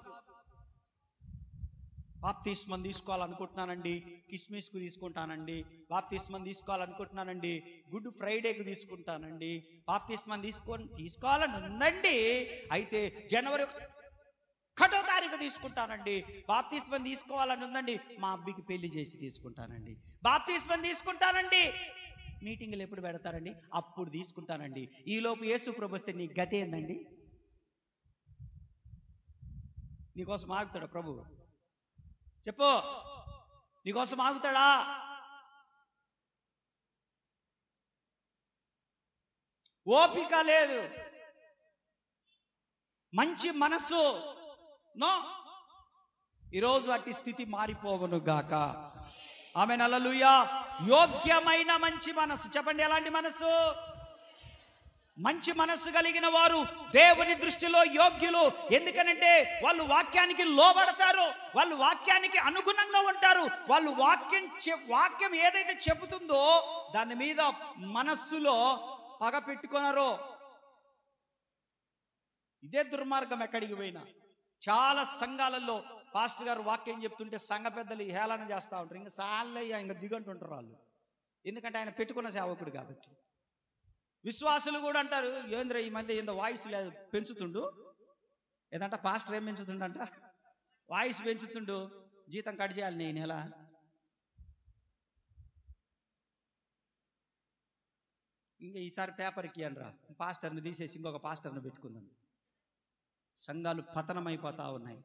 బాప్తిస్మం తీసుకోవాలనుకుంటున్నానండి, కిస్మిస్కు తీసుకుంటానండి, బాప్తిస్మం తీసుకోవాలనుకుంటున్నానండి, గుడ్ ఫ్రైడేకు తీసుకుంటానండి, బాప్తిస్మం తీసుకోవాలని ఉందండి, అయితే జనవరి 1వ తారీఖు తీసుకుంటానండి, బాప్తిస్మం తీసుకోవాలని ఉందండి, మా అబ్బికి పెళ్లి చేసి తీసుకుంటానండి, బాప్తిస్మం తీసుకుంటానండి, మీటింగ్లు ఎప్పుడు పెడతారండి, అప్పుడు తీసుకుంటానండి. ఈలోపు యేసు ప్రభు వస్తే నీ గతి ఏందండి? నీకోసం ఆగుతాడా ప్రభు? చెప్పు, నీకోసం ఆగుతాడా? ఓపిక లేదు, మంచి మనస్సు నో. ఈరోజు అట్టి స్థితి మారిపోవను గాక. ఆమేన్, హల్లెలూయా. యోగ్యమైన మంచి మనస్సు. చెప్పండి, ఎలాంటి మనస్సు? మంచి మనస్సు కలిగిన వారు దేవుని దృష్టిలో యోగ్యులు. ఎందుకనంటే వాళ్ళు వాక్యానికి లోబడతారు, వాళ్ళు వాక్యానికి అనుగుణంగా ఉంటారు, వాళ్ళు వాక్యం ఏదైతే చెబుతుందో దాని మీద మనస్సులో పగ పెట్టుకున్నారో. ఇదే దుర్మార్గం ఎక్కడికి పోయినా. చాలా సంఘాలలో పాస్టర్ గారు వాక్యం చెప్తుంటే సంఘ పెద్దలు హేళన చేస్తూ ఉంటారు, ఇంకా సాల్లయ్యా ఇంకా దిగంటుంటారు వాళ్ళు, ఎందుకంటే ఆయన పెట్టుకున్న సేవకుడు కాబట్టి. విశ్వాసులు కూడా అంటారు, ఏంద్ర ఈ మధ్య ఏందో వాయిస్ లేదు పెంచుతుండు, ఏదంట పాస్టర్ ఏం పెంచుతుండంట, వాయిస్ పెంచుతుండు, జీతం కట్ చేయాలి నేను ఎలా. ఇంకా ఈసారి పేపర్కి అనరా, పాస్టర్ని తీసేసి ఇంకొక పాస్టర్ని పెట్టుకుందాం. సంఘాలు పతనమైపోతా ఉన్నాయి.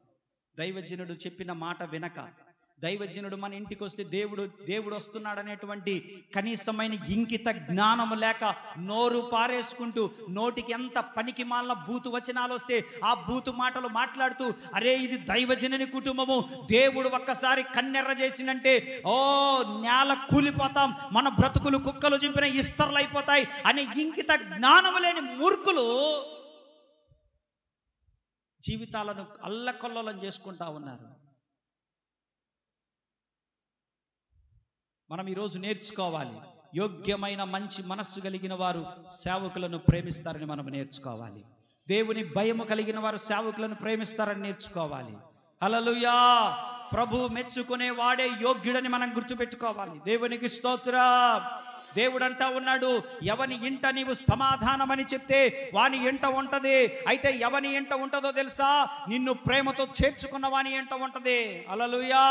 దైవజనుడు చెప్పిన మాట వినక, దైవజనుడు మన ఇంటికి వస్తే దేవుడు వస్తున్నాడనేటువంటి కనీసమైన ఇంకిత జ్ఞానము లేక నోరు పారేసుకుంటూ నోటికి ఎంత పనికి మాలిన బూతు వచనాలు వస్తే ఆ బూతు మాటలు మాట్లాడుతూ, అరే ఇది దైవజనుని కుటుంబము, దేవుడు ఒక్కసారి కన్నెర్ర చేసినంటే ఓ నేల కూలిపోతాం, మన బ్రతుకులు కుక్కలు చింపిన ఇస్తర్లు అయిపోతాయి అనే ఇంకిత జ్ఞానము లేని మూర్ఖులు జీవితాలను అల్లకల్లోలం చేసుకుంటా ఉన్నారు. మనం ఈరోజు నేర్చుకోవాలి, యోగ్యమైన మంచి మనస్సు కలిగిన వారు సేవకులను ప్రేమిస్తారని మనం నేర్చుకోవాలి. దేవుని భయము కలిగిన వారు సేవకులను ప్రేమిస్తారని నేర్చుకోవాలి. హల్లెలూయా. ప్రభు మెచ్చుకునే వాడే యోగ్యుడని మనం గుర్తుపెట్టుకోవాలి. దేవునికి స్తోత్రం. దేవుడు అంటా ఉన్నాడు, ఎవని ఇంట నీవు సమాధానమని చెప్తే వాని ఇంట ఉంటది. అయితే ఎవని ఇంట ఉంటదో తెలుసా? నిన్ను ప్రేమతో చేర్చుకున్న వాని ఇంట ఉంటది. హల్లెలూయా.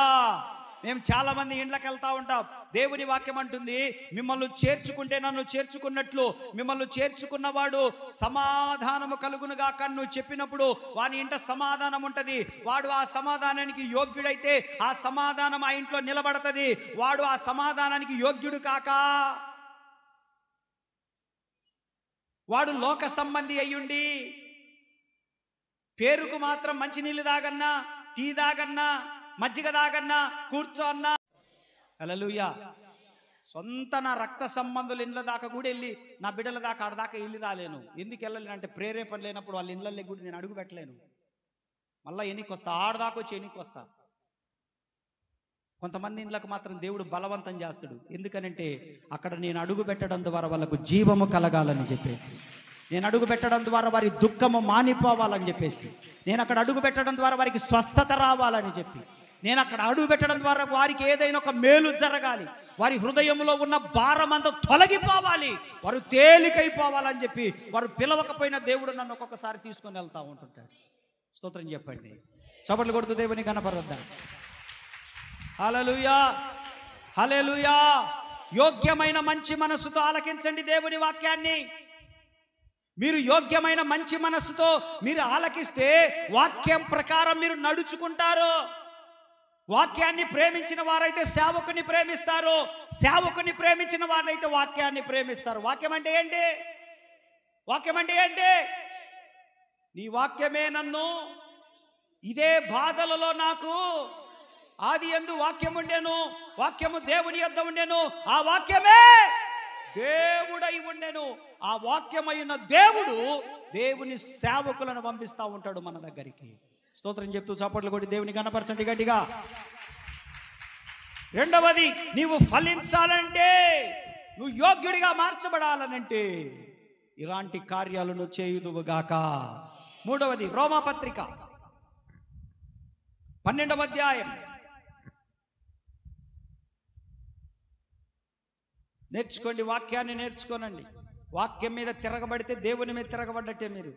మేము చాలా మంది ఇండ్లకు వెళ్తా ఉంటాం. దేవుని వాక్యం అంటుంది, మిమ్మల్ని చేర్చుకుంటే నన్ను చేర్చుకున్నట్లు మిమ్మల్ని చేర్చుకున్నవాడు సమాధానము కలుగును గాక నువ్వు చెప్పినప్పుడు వాని ఇంట సమాధానం ఉంటది. వాడు ఆ సమాధానానికి యోగ్యుడైతే ఆ సమాధానం ఆ ఇంట్లో నిలబడతది. వాడు ఆ సమాధానానికి యోగ్యుడు కాక వాడు లోక సంబంధి అయ్యుండి పేరుకు మాత్రం మంచినీళ్ళు తాగన్నా, టీ తాగన్నా, మజ్జిగ తాగన్నా, కూర్చో అన్నా, హల్లెలూయా, సొంత నా రక్త సంబంధులు ఇండ్ల దాకా కూడా వెళ్ళి నా బిడ్డల దాకా ఆడదాకా వెళ్ళి రాలేను. ఎందుకు వెళ్ళలేను అంటే ప్రేరేపణ లేనప్పుడు వాళ్ళ ఇళ్ళల్లో కూడా నేను అడుగు పెట్టలేను. మళ్ళీ ఎన్నికి వస్తా, ఆడదాకా వచ్చి ఎన్నికి వస్తా. కొంతమంది ఇండ్లకు మాత్రం దేవుడు బలవంతం చేస్తాడు. ఎందుకనంటే అక్కడ నేను అడుగు పెట్టడం ద్వారా వాళ్ళకు జీవము కలగాలని చెప్పేసి, నేను అడుగు పెట్టడం ద్వారా వారి దుఃఖము మానిపోవాలని చెప్పేసి, నేను అక్కడ అడుగు పెట్టడం ద్వారా వారికి స్వస్థత రావాలని చెప్పి, నేను అక్కడ అడుగు పెట్టడం ద్వారా వారికి ఏదైనా ఒక మేలు జరగాలి, వారి హృదయంలో ఉన్న భారం అంతా తొలగిపోవాలి, వారు తేలికైపోవాలని చెప్పి వారు పిలవకపోయిన దేవుడు నన్ను ఒక్కొక్కసారి తీసుకొని వెళ్తా ఉంటుంటాడు. స్తోత్రం చెప్పండి. చప్పట్లు కొడుతూ దేవుని కనపరద్దాం. హల్లెలూయా, హల్లెలూయా. యోగ్యమైన మంచి మనసుతో ఆలకించండి దేవుని వాక్యాన్ని. మీరు యోగ్యమైన మంచి మనస్సుతో మీరు ఆలకిస్తే వాక్యం ప్రకారం మీరు నడుచుకుంటారు. వాక్యాన్ని ప్రేమించిన వారైతే సేవకుని ప్రేమిస్తారు, సేవకుని ప్రేమించిన వారైతే వాక్యాన్ని ప్రేమిస్తారు. వాక్యం అంటే ఏంటి? వాక్యం అంటే ఏంటి? నీ వాక్యమే నన్ను, ఇదే బాధలలో నాకు ఆది యందు వాక్యం ఉండెను, వాక్యము దేవుని యొద్ద ఉండెను, ఆ వాక్యమే దేవుడై ఉండెను. ఆ వాక్యమైన దేవుడు దేవుని సేవకులను పంపిస్తూ ఉంటాడు మన దగ్గరికి. స్తోత్రం చెప్తూ చప్పట్లు కొట్టి దేవుని కనపరచండి గట్టిగా. రెండవది, నీవు ఫలించాలంటే, నువ్వు యోగ్యుడిగా మార్చబడాలనంటే ఇలాంటి కార్యాలను చేయుదువుగాక. మూడవది, రోమాపత్రిక 12వ అధ్యాయం. నేర్చుకోండి, వాక్యాన్ని నేర్చుకోనండి. వాక్యం మీద తిరగబడితే దేవుని మీద తిరగబడ్డట్టే. మీరు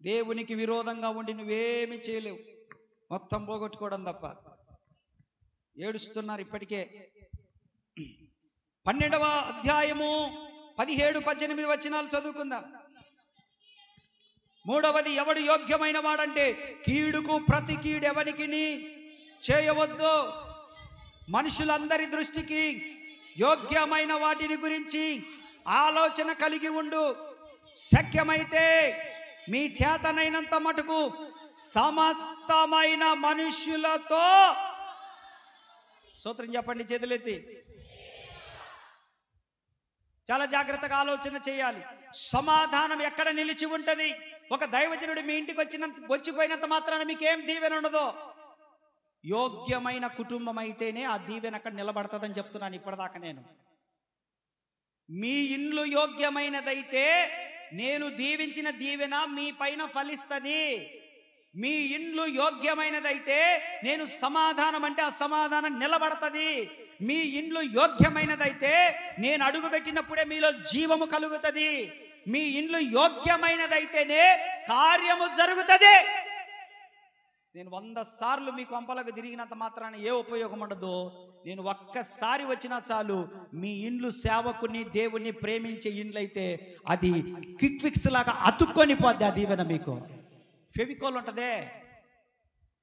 దేవునికి విరోధంగా ఉండి నువ్వేమి చేయలేవు, మొత్తం పోగొట్టుకోవడం తప్ప. ఏడుస్తున్నారు ఇప్పటికే. 12వ అధ్యాయము 17-18 వచనాలు చదువుకుందాం. మూడవది, ఎవడు యోగ్యమైన వాడంటే కీడుకు ప్రతి కీడు ఎవనికి చేయవద్దు. మనుషులందరి దృష్టికి యోగ్యమైన వాటిని గురించి ఆలోచన కలిగి ఉండు. శక్యమైతే మీ చేతనైనంత మటుకు సమస్తమైన మనుషులతో, స్తోత్రం చెప్పండి చేతులెత్తి, చాలా జాగ్రత్తగా ఆలోచన చేయాలి. సమాధానం ఎక్కడ నిలిచి ఉంటది? ఒక దైవజనుడు మీ ఇంటికి వచ్చిపోయినంత మాత్రాన మీకేం దీవెన ఉండదో. యోగ్యమైన కుటుంబం అయితేనే ఆ దీవెన అక్కడ నిలబడతాదని చెప్తున్నాను ఇప్పటిదాకా నేను. మీ ఇండ్లు యోగ్యమైనదైతే నేను దీవించిన దీవెన మీ పైన ఫలిస్తుంది. మీ ఇండ్లు యోగ్యమైనదైతే నేను సమాధానం అంటే ఆ సమాధానం నిలబడతది. మీ ఇండ్లు యోగ్యమైనదైతే నేను అడుగు పెట్టినప్పుడే మీలో జీవము కలుగుతుంది. మీ ఇండ్లు యోగ్యమైనదైతేనే కార్యము జరుగుతుంది. నేను 100 సార్లు మీ కొంపలకు తిరిగినంత మాత్రాన ఏ ఉపయోగం ఉండదు. నేను ఒక్కసారి వచ్చినా చాలు, మీ ఇండ్లు సేవకుని దేవుణ్ణి ప్రేమించే ఇండ్లు అయితే అది క్విక్ ఫిక్స్ లాగా అతుక్కొని పోద్ది. ఆ దీవెన మీకు ఫెవికోల్ ఉంటుందే.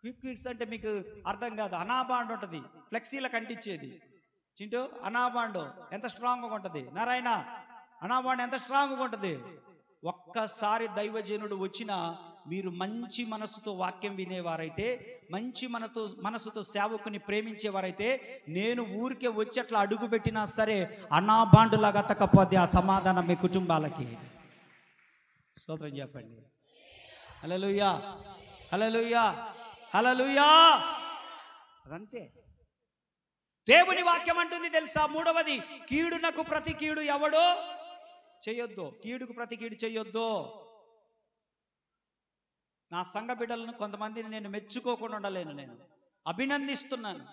క్విక్ ఫిక్స్ అంటే మీకు అర్థం కాదు. అనాబాండ్ ఉంటుంది, ఫ్లెక్సీలకు అంటించేది. చింటూ, అనాబాండ్ ఎంత స్ట్రాంగ్గా ఉంటుంది? నారాయణ, అనాబాండ్ ఎంత స్ట్రాంగ్గా ఉంటుంది? ఒక్కసారి దైవజనుడు వచ్చినా మీరు మంచి మనసుతో వాక్యం వినేవారైతే, మంచి మనసుతో సేవకుని ప్రేమించేవారైతే, నేను ఊరికే వచ్చి అట్లా అడుగు పెట్టినా సరే అనాబాండులాగా తక్కపోద్ది ఆ సమాధానం మీ కుటుంబాలకి. స్తోత్రం చెప్పండి. హల్లెలూయా, హల్లెలూయా, హల్లెలూయా. అదంతే దేవుని వాక్యం అంటుంది తెలుసా? మూడవది, కీడునకు ప్రతి కీడు ఎవడో చేయొద్దు. కీడుకు ప్రతి కీడు చేయొద్దు. నా సంఘ బిడ్డలను కొంతమందిని నేను మెచ్చుకోకుండా ఉండలేను, నేను అభినందిస్తున్నాను.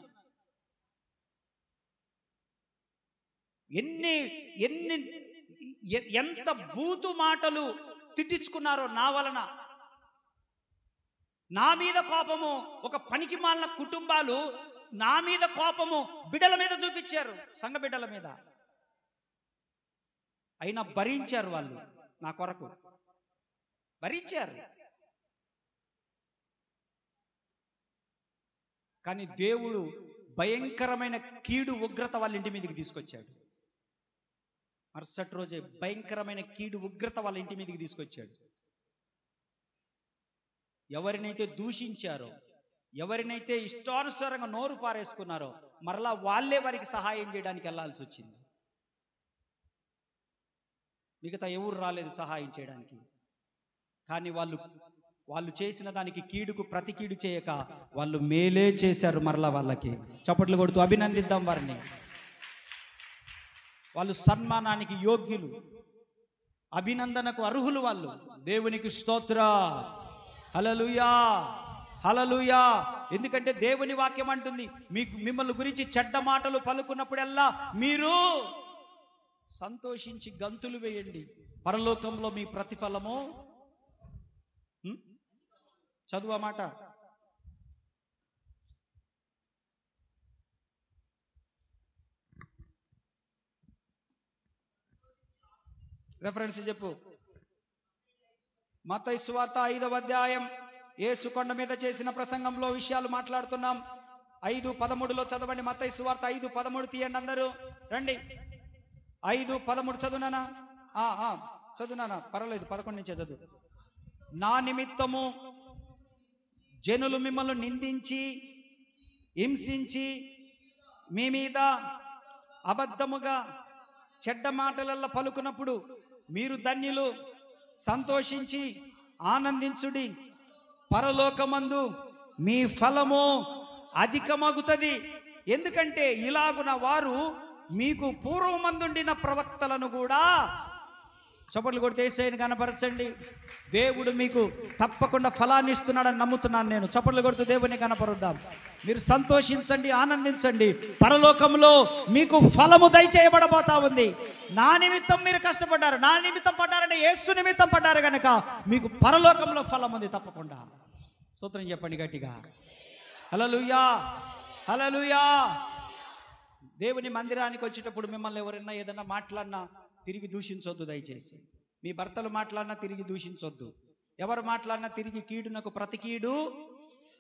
ఎంత బూతు మాటలు తిట్టించుకున్నారో నా వలన. నా మీద కోపము, ఒక పనికి మాలిన కుటుంబాలు నా మీద కోపము బిడ్డల మీద చూపించారు, సంఘ బిడ్డల మీద. అయినా భరించారు, వాళ్ళు నా కొరకు భరించారు. కానీ దేవుడు భయంకరమైన కీడు ఉగ్రత వాళ్ళ ఇంటి మీదకి తీసుకొచ్చాడు. మరుసటి రోజే భయంకరమైన కీడు ఉగ్రత వాళ్ళ ఇంటి మీదకి తీసుకొచ్చాడు. ఎవరినైతే దూషించారో, ఎవరినైతే ఇష్టానుసారంగా నోరు పారేసుకున్నారో, మరలా వాళ్ళే వారికి సహాయం చేయడానికి వెళ్ళాల్సి వచ్చింది. మిగతా ఎవరు రాలేదు సహాయం చేయడానికి. కానీ వాళ్ళు చేసిన దానికి కీడుకు ప్రతి కీడు చేయక వాళ్ళు మేలే చేశారు. మరలా వాళ్ళకి చప్పట్లు కొడుతూ అభినందిద్దాం వారిని. వాళ్ళు సన్మానానికి యోగ్యులు, అభినందనకు అర్హులు వాళ్ళు. దేవునికి స్తోత్ర, హల్లెలూయా, హల్లెలూయా. ఎందుకంటే దేవుని వాక్యం అంటుంది, మిమ్మల్ని గురించి చెడ్డ మాటలు పలుకున్నప్పుడల్లా మీరు సంతోషించి గంతులు వేయండి, పరలోకంలో మీ ప్రతిఫలము. చదువు ఆ మాట. రెఫరెన్స్ చెప్పు. మత్తయి సువార్త 5వ అధ్యాయం యేసు కొండ మీద చేసిన ప్రసంగంలో విషయాలు మాట్లాడుతున్నాం. 5:13 చదవండి. మత్తయి సువార్త 5:13 తీయండి అందరూ, రండి. 5:13 చదువునానా? చదువునానా, పర్వాలేదు, 11 నుంచే చదువు. నా నిమిత్తము జనులు మిమ్మల్ని నిందించి హింసించి మీ మీద అబద్ధముగా చెడ్డ మాటలల్ల పలుకున్నప్పుడు మీరు ధన్యులు, సంతోషించి ఆనందించుడి, పరలోకమందు మీ ఫలము అధికమగుతుంది. ఎందుకంటే ఇలాగున వారు మీకు పూర్వమందుండిన ప్రవక్తలను కూడా, చప్పట్లు కొడితే యేసయ్యను కనపరచండి. దేవుడు మీకు తప్పకుండా ఫలాన్ని ఇస్తున్నాడని నమ్ముతున్నాను నేను. చప్పట్లు కొడుతూ దేవుని కనపరుద్దాం. మీరు సంతోషించండి, ఆనందించండి, పరలోకంలో మీకు ఫలము దయచేయబడబోతా ఉంది. నా నిమిత్తం మీరు కష్టపడ్డారు, నా నిమిత్తం పడ్డారంటే యేసు నిమిత్తం పడ్డారు కనుక మీకు పరలోకంలో ఫలం ఉంది తప్పకుండా. స్తోత్రం చెప్పండి గట్టిగా, హల్లెలూయా, హల్లెలూయా. దేవుని మందిరానికి వచ్చేటప్పుడు మిమ్మల్ని ఎవరైనా ఏదైనా మాట్లాడినా తిరిగి దూషించొద్దు దయచేసి. మీ భర్తలు మాట్లాడినా తిరిగి దూషించొద్దు. ఎవరు మాట్లాడినా తిరిగి కీడునకు ప్రతి కీడు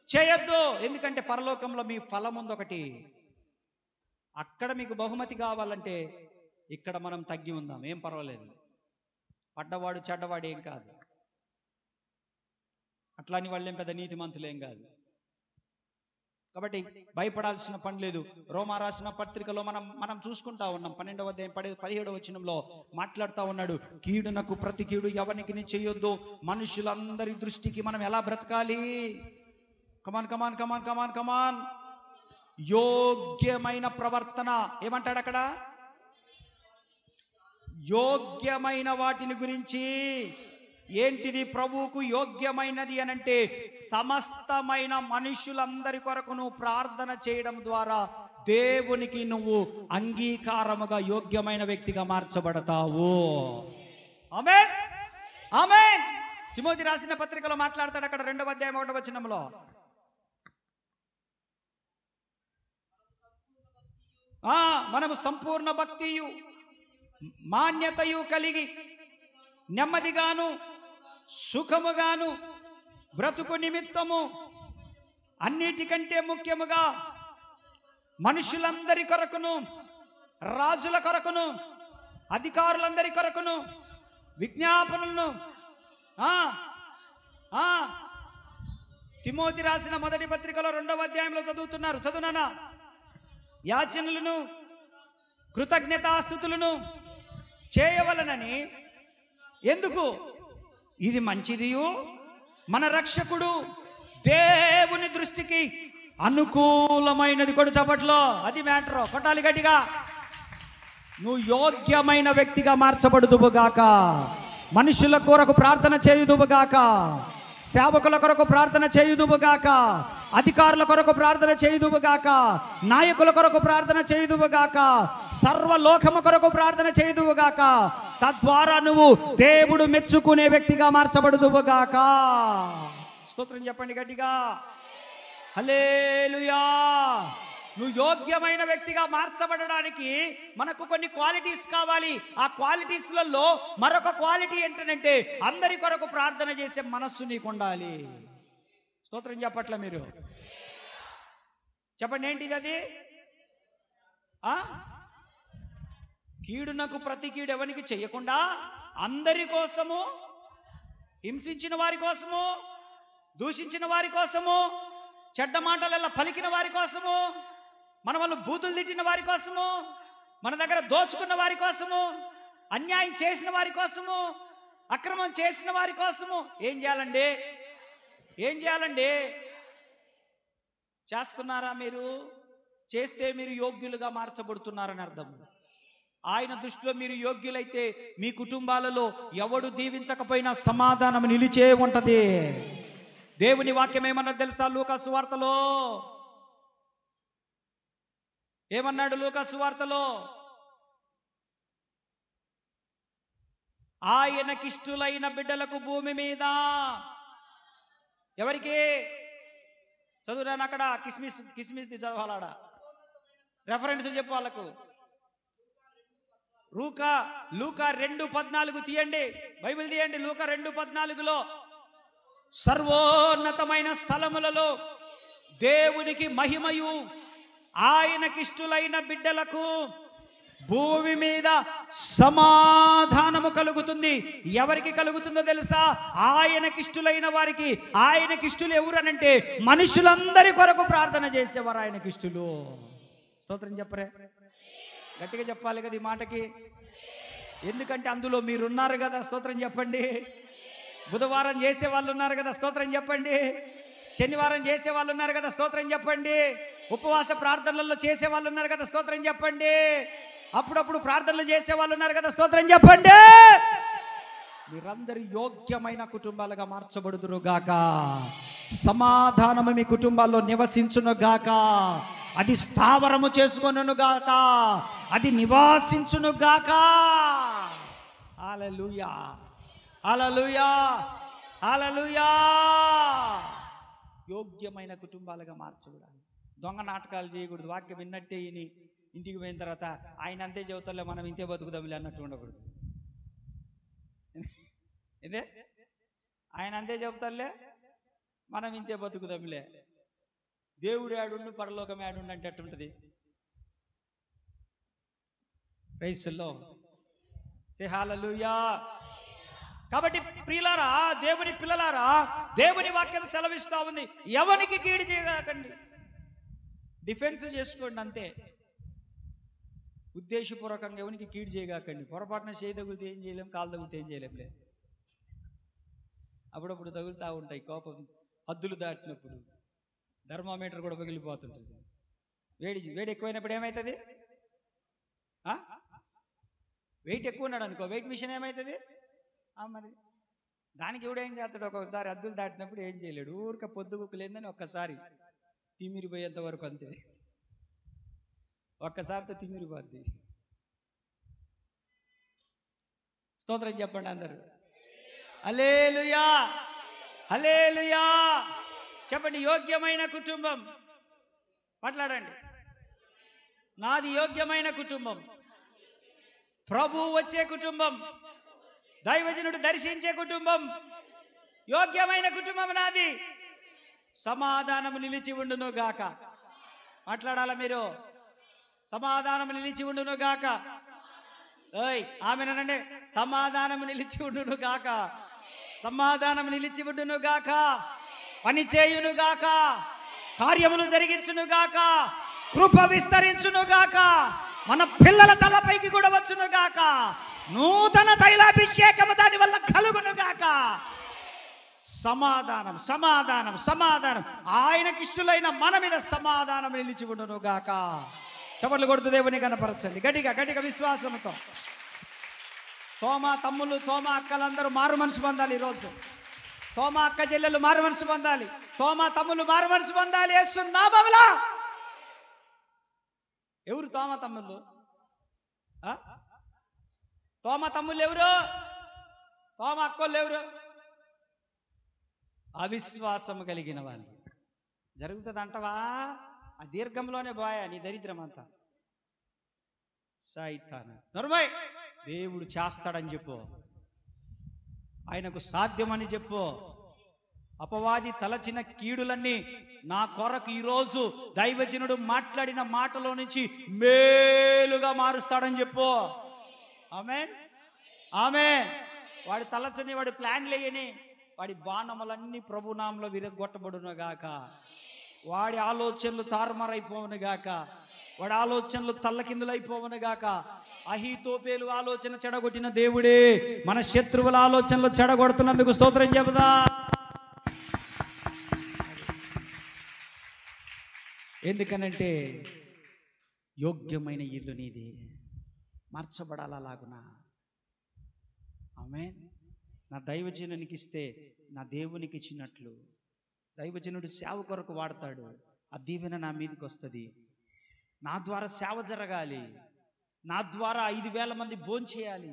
చేయొద్దు. ఎందుకంటే పరలోకంలో మీ ఫలం ఉంది ఒకటి. అక్కడ మీకు బహుమతి కావాలంటే ఇక్కడ మనం తగ్గి ఉందాం, ఏం పర్వాలేదు. పడ్డవాడు చెడ్డవాడు ఏం కాదు, అట్లాని వాళ్ళేం పెద్ద నీతిమంతులేం కాదు. కాబట్టి భయపడాల్సిన పని లేదు. రోమా రాసిన పత్రికలో మనం చూసుకుంటా ఉన్నాం. 12వ అధ్యాయం 17వ వచనంలో మాట్లాడుతూ ఉన్నాడు, కీడునకు ప్రతి కీడు ఎవరికి చేయొద్దు. మనుషులందరి దృష్టికి మనం ఎలా బ్రతకాలి? కమాన్ కమాన్ కమాన్ కమాన్ కమాన్. యోగ్యమైన ప్రవర్తన. ఏమంటాడు అక్కడ? యోగ్యమైన వాటిని గురించి. ఏంటిది ప్రభువుకు యోగ్యమైనది అనంటే సమస్తమైన మనుషులందరి కొరకు నువ్వు ప్రార్థన చేయడం ద్వారా దేవునికి నువ్వు అంగీకారముగా యోగ్యమైన వ్యక్తిగా మార్చబడతావు. ఆమేన్, ఆమేన్. తిమోతి రాసిన పత్రికలో మాట్లాడతాడు అక్కడ 2వ అధ్యాయం 1వ వచనంలో, మనము సంపూర్ణ భక్తియు మాన్యతయు కలిగి నెమ్మదిగాను సుఖముగాను బ్రతుకు నిమిత్తము అన్నిటికంటే ముఖ్యముగా మనుషులందరి కొరకును, రాజుల కొరకును, అధికారులందరి కొరకును విజ్ఞాపనలను, తిమోతి రాసిన మొదటి పత్రికలో 2వ అధ్యాయంలో చదువుతున్నారు, చదువునానా? యాచనలను కృతజ్ఞతాస్తుతులను చేయవలనని. ఎందుకు? ఇది మంచిదియు మన రక్షకుడు దేవుని దృష్టికి అనుకూలమైనది. కొడు చప్పట్లో, అది మ్యాటర్. కొట్టాలి గట్టిగా. నువ్వు యోగ్యమైన వ్యక్తిగా మార్చబడుదువుగాక. మనుషుల కొరకు ప్రార్థన చేయుదువుగాక, సేవకుల కొరకు ప్రార్థన చేయుదువుగాక, అధికారుల కొరకు ప్రార్థన చేయుదువుగాక, నాయకుల కొరకు ప్రార్థన చేయుదువుగాక, సర్వలోకము కొరకు ప్రార్థన చేయుదువుగాక. తద్వారా నువ్వు దేవుడు మెచ్చుకునే వ్యక్తిగా మార్చబడుదువుగాక. స్తోత్రం చెప్పండి గట్టిగా. హల్లెలూయా. నువ్వు యోగ్యమైన వ్యక్తిగా మార్చబడడానికి మనకు కొన్ని క్వాలిటీస్ కావాలి. ఆ క్వాలిటీస్లలో మరొక క్వాలిటీ ఏంటంటే అందరి కొరకు ప్రార్థన చేసే మనస్సు నీకు ఉండాలి. స్తోత్రం చెప్పట్ల మీరు? చెప్పండి ఏంటిది అది? కీడునకు ప్రతి కీడు ఎవరికి చెయ్యకుండా అందరి కోసము, హింసించిన వారి కోసము, దూషించిన వారి కోసము, చెడ్డ మాటలలో పలికిన వారి కోసము, మన వాళ్ళు బూతులు తిట్టిన వారి కోసము, మన దగ్గర దోచుకున్న వారి కోసము, అన్యాయం చేసిన వారి కోసము, అక్రమం చేసిన వారి కోసము ఏం చేయాలండి? ఏం చేయాలండి? చేస్తున్నారా? మీరు చేస్తే మీరు యోగ్యులుగా మార్చబడుతున్నారని అర్థం. ఆయన దృష్టిలో మీరు యోగ్యులైతే మీ కుటుంబాలలో ఎవడు దీవించకపోయినా సమాధానం నిలిచే ఉంటది. దేవుని వాక్యం ఏమన్నా తెలుసా? లూకా సువార్తలో ఏమన్నాడు? లూకా సువార్తలో ఆయనకిష్టులైన బిడ్డలకు భూమి మీద, ఎవరికి? చదువురాను అక్కడ, కిస్మిస్ చదవాలాడ, రెఫరెన్స్ చెప్పు వాళ్ళకు. లూకా 2:14 తీయండి, బైబిల్ తీయండి. లూకా 2:14లో సర్వోన్నతమైన స్థలములలో దేవునికి మహిమయు ఆయనకిష్టులైన బిడ్డలకు భూమి మీద సమాధానము కలుగుతుంది. ఎవరికి కలుగుతుందో తెలుసా? ఆయనకిష్టులైన వారికి. ఆయనకిష్టులు ఎవరనంటే మనుషులందరి కొరకు ప్రార్థన చేసేవారు ఆయనకిష్టులు. స్తోత్రం చెప్పరే? గట్టిగా చెప్పాలి కదా ఈ మాటకి. ఎందుకంటే అందులో మీరున్నారు కదా. స్తోత్రం చెప్పండి. బుధవారం చేసే వాళ్ళు ఉన్నారు కదా. స్తోత్రం చెప్పండి. శనివారం చేసే వాళ్ళు ఉన్నారు కదా. స్తోత్రం చెప్పండి. ఉపవాస ప్రార్థనలలో చేసే వాళ్ళు ఉన్నారు కదా. స్తోత్రం చెప్పండి. అప్పుడప్పుడు ప్రార్థనలు చేసే వాళ్ళు ఉన్నారు కదా. స్తోత్రం చెప్పండి. మీరందరూ యోగ్యమైన కుటుంబాలుగా మార్చబడుదురు గాక. సమాధానము మీ కుటుంబాల్లో నివసించును గాక. అది స్థావరము చేసుకొనును గాక. అది నివాసించును గాక. హల్లెలూయా, హల్లెలూయా, హల్లెలూయా. యోగ్యమైన కుటుంబాలుగా మార్చబడాలి. దొంగ నాటకాలు చేయకూడదు. వాక్యం విన్నట్టే ఇని ఇంటికి పోయిన తర్వాత ఆయన అంతే చెబుతాలే, మనం ఇంతే బతుకుదాంలే అన్నట్టు ఉండకూడదు. ఇదే ఆయన అంతే చెబుతాలే, మనం ఇంతే బతుకుదాంలే. దేవుడు ఆడుండు, పరలోకం ఆడుండు అంటే అట్టుంటది. Praise the Lord. Say hallelujah. కాబట్టి ప్రియులారా, దేవుని పిల్లలారా, దేవుని వాక్యం సెలవిస్తా ఉంది, ఎవరికి కీడు చేయకండి, డిఫెన్స్ చేసుకోండి అంతే. ఉద్దేశపూర్వకంగా ఎవరికి కీడు చేయగాకండి. పొరపాటున చేయి తగులితే ఏం చేయలేం, కాలు తగులితే ఏం చేయలేంలే. అప్పుడప్పుడు తగులుతూ ఉంటాయి. కోపం హద్దులు దాటినప్పుడు థర్మామీటర్ కూడా పగిలిపోతుంటుంది. వేడి ఎక్కువైనప్పుడు ఏమవుతుంది? వెయిట్ ఎక్కువ ఉన్నాడు అనుకో, వెయిట్ మిషన్ ఏమవుతుంది? మరి దానికి ఎవడు ఏం చేస్తాడు? ఒక్కొక్కసారి హద్దులు దాటినప్పుడు ఏం చేయలేడు. ఊరిక పొద్దుగుక్కులేందని ఒక్కసారి తిమ్మిరిపోయేంత వరకు అంతే. ఒక్కసారితో తిమ్మిరిపోద్ది. స్తోత్రం చెప్పండి అందరూ. హల్లెలూయా, హల్లెలూయా. చెప్పండి. యోగ్యమైన కుటుంబం. మాట్లాడండి. నాది యోగ్యమైన కుటుంబం, ప్రభు వచ్చే కుటుంబం, దైవజనుడు దర్శించే కుటుంబం, యోగ్యమైన కుటుంబం నాది. సమాధానము నిలిచి ఉండును గాక. మాట్లాడాల మీరు. సమాధానము నిలిచి ఉండును గాక. ఓయ్ ఆమెనండి. సమాధానము నిలిచి ఉండును గాక. సమాధానం నిలిచి ఉండును గాక. పని చేయును గాక. కార్యములు జరిగించును గాక. కృప విస్తరించును గాక. మన పిల్లల తలపైకి కూడా వచ్చును గాక. నూతన తైలాభిషేకము దాని వల్ల కలుగును గాక. సమాధానం, సమాధానం, సమాధానం. ఆయనకిష్టులైన మన మీద సమాధానం నిలిచి ఉండును గాక. చప్పట్లు కొడుతూ దేవుని కనపరచండి గట్టిగా, గట్టిగా విశ్వాసంతో. తోమా తమ్ముళ్ళు, తోమా అక్కలందరూ మారు మనసు పొందాలి ఈరోజు. తోమా అక్క చెల్లెలు మారు మనసు పొందాలి. తోమా తమ్ముళ్ళు మారు మనసు పొందాలి యేసు నామములో. ఎవరు తోమా తమ్ముళ్ళు? తోమా తమ్ముళ్ళు ఎవరు? తోమా అక్కోళ్ళు ఎవరు? అవిశ్వాసము కలిగిన వాళ్ళు. జరుగుతుంది అంటవా? ఆ దీర్ఘంలోనే బాయా నీ దరిద్రం అంతా. సైతాను నరుమై, దేవుడు చేస్తాడని చెప్పు, ఆయనకు సాధ్యమని చెప్పు. అపవాది తలచిన కీడులన్నీ నా కొరకు ఈరోజు దైవజనుడు మాట్లాడిన మాటలో నుంచి మేలుగా మారుస్తాడని చెప్పు. ఆమేన్, ఆమేన్. వాడి తలచని, వాడి ప్లాన్లు వేయని, వాడి బాణములన్నీ ప్రభునామంలో విరగొట్టబడును గాక. వాడి ఆలోచనలు తారుమారైపోవును గాక. వాడి ఆలోచనలు తల్లకిందులైపోవును గాక. అహీతోపేలు ఆలోచన చెడగొట్టిన దేవుడే మన శత్రువుల ఆలోచనలు చెడగొడుతున్నందుకు స్తోత్రం చెబుదా. ఎందుకనంటే యోగ్యమైన ఇల్లు నీది, మార్చబడాల అలాగునా. ఆమేన్. నా దైవజనునికి ఇస్తే నా దేవునికి ఇచ్చినట్లు. దైవజనుడు సేవ కొరకు వాడతాడు, ఆ దీవెన నా మీదకి వస్తుంది. నా ద్వారా సేవ జరగాలి, నా ద్వారా 5,000 మంది భోంచేయాలి,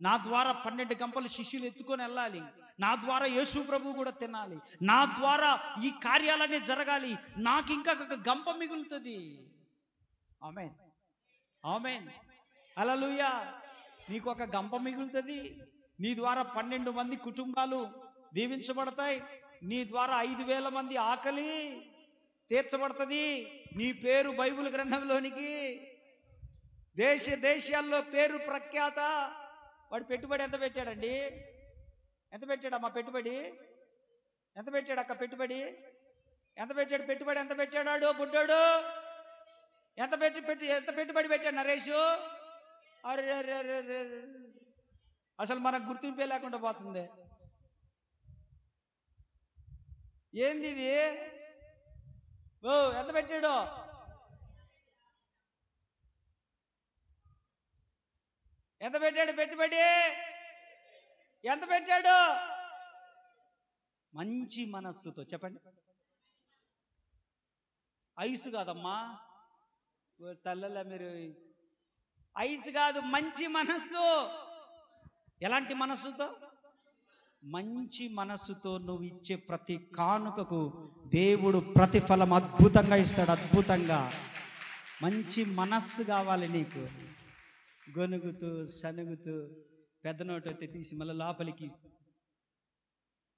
నా ద్వారా 12 గంపలు శిష్యులు ఎత్తుకొని వెళ్ళాలి, నా ద్వారా యేసు ప్రభు కూడా తినాలి, నా ద్వారా ఈ కార్యాలన్నీ జరగాలి, నాకు ఇంకా ఒక గంప మిగులుతుంది. ఆమేన్, ఆమేన్, హల్లెలూయా. నీకు ఒక గంప మిగులుతుంది. నీ ద్వారా 12 మంది కుటుంబాలు దీవించబడతాయి. నీ ద్వారా 5,000 మంది ఆకలి తీర్చబడుతుంది. నీ పేరు బైబిల్ గ్రంథంలోనికి దేశ దేశాల్లో పేరు ప్రఖ్యాత. వాడు పెట్టుబడి ఎంత పెట్టాడండి? ఎంత పెట్టాడమ్మా పెట్టుబడి? ఎంత పెట్టాడు అక్క పెట్టుబడి? ఎంత పెట్టాడు పెట్టుబడి? ఎంత పెట్టాడు బుడ్డాడు? ఎంత పెట్టుబడి పెట్టాడు నరేషు? అరే అసలు మనకు గుర్తింపే లేకుండా పోతుంది. ఏంది ఇది? ఓ ఎంత పెట్టాడు? ఎంత పెట్టాడు పెట్టుబడి? ఎంత పెట్టాడు? మంచి మనస్సుతో చెప్పండి. ఐసు కాదమ్మా తల్లలా, మీరు ఐసు కాదు, మంచి మనస్సు. ఎలాంటి మనస్సుతో? మంచి మనస్సుతో నువ్వు ఇచ్చే ప్రతి కానుకకు దేవుడు ప్రతిఫలం అద్భుతంగా ఇస్తాడు, అద్భుతంగా. మంచి మనస్సు కావాలి నీకు. గొనుగుతూ సనుగుతూ పెద్ద నోటు అయితే తీసి మళ్ళీ లోపలికి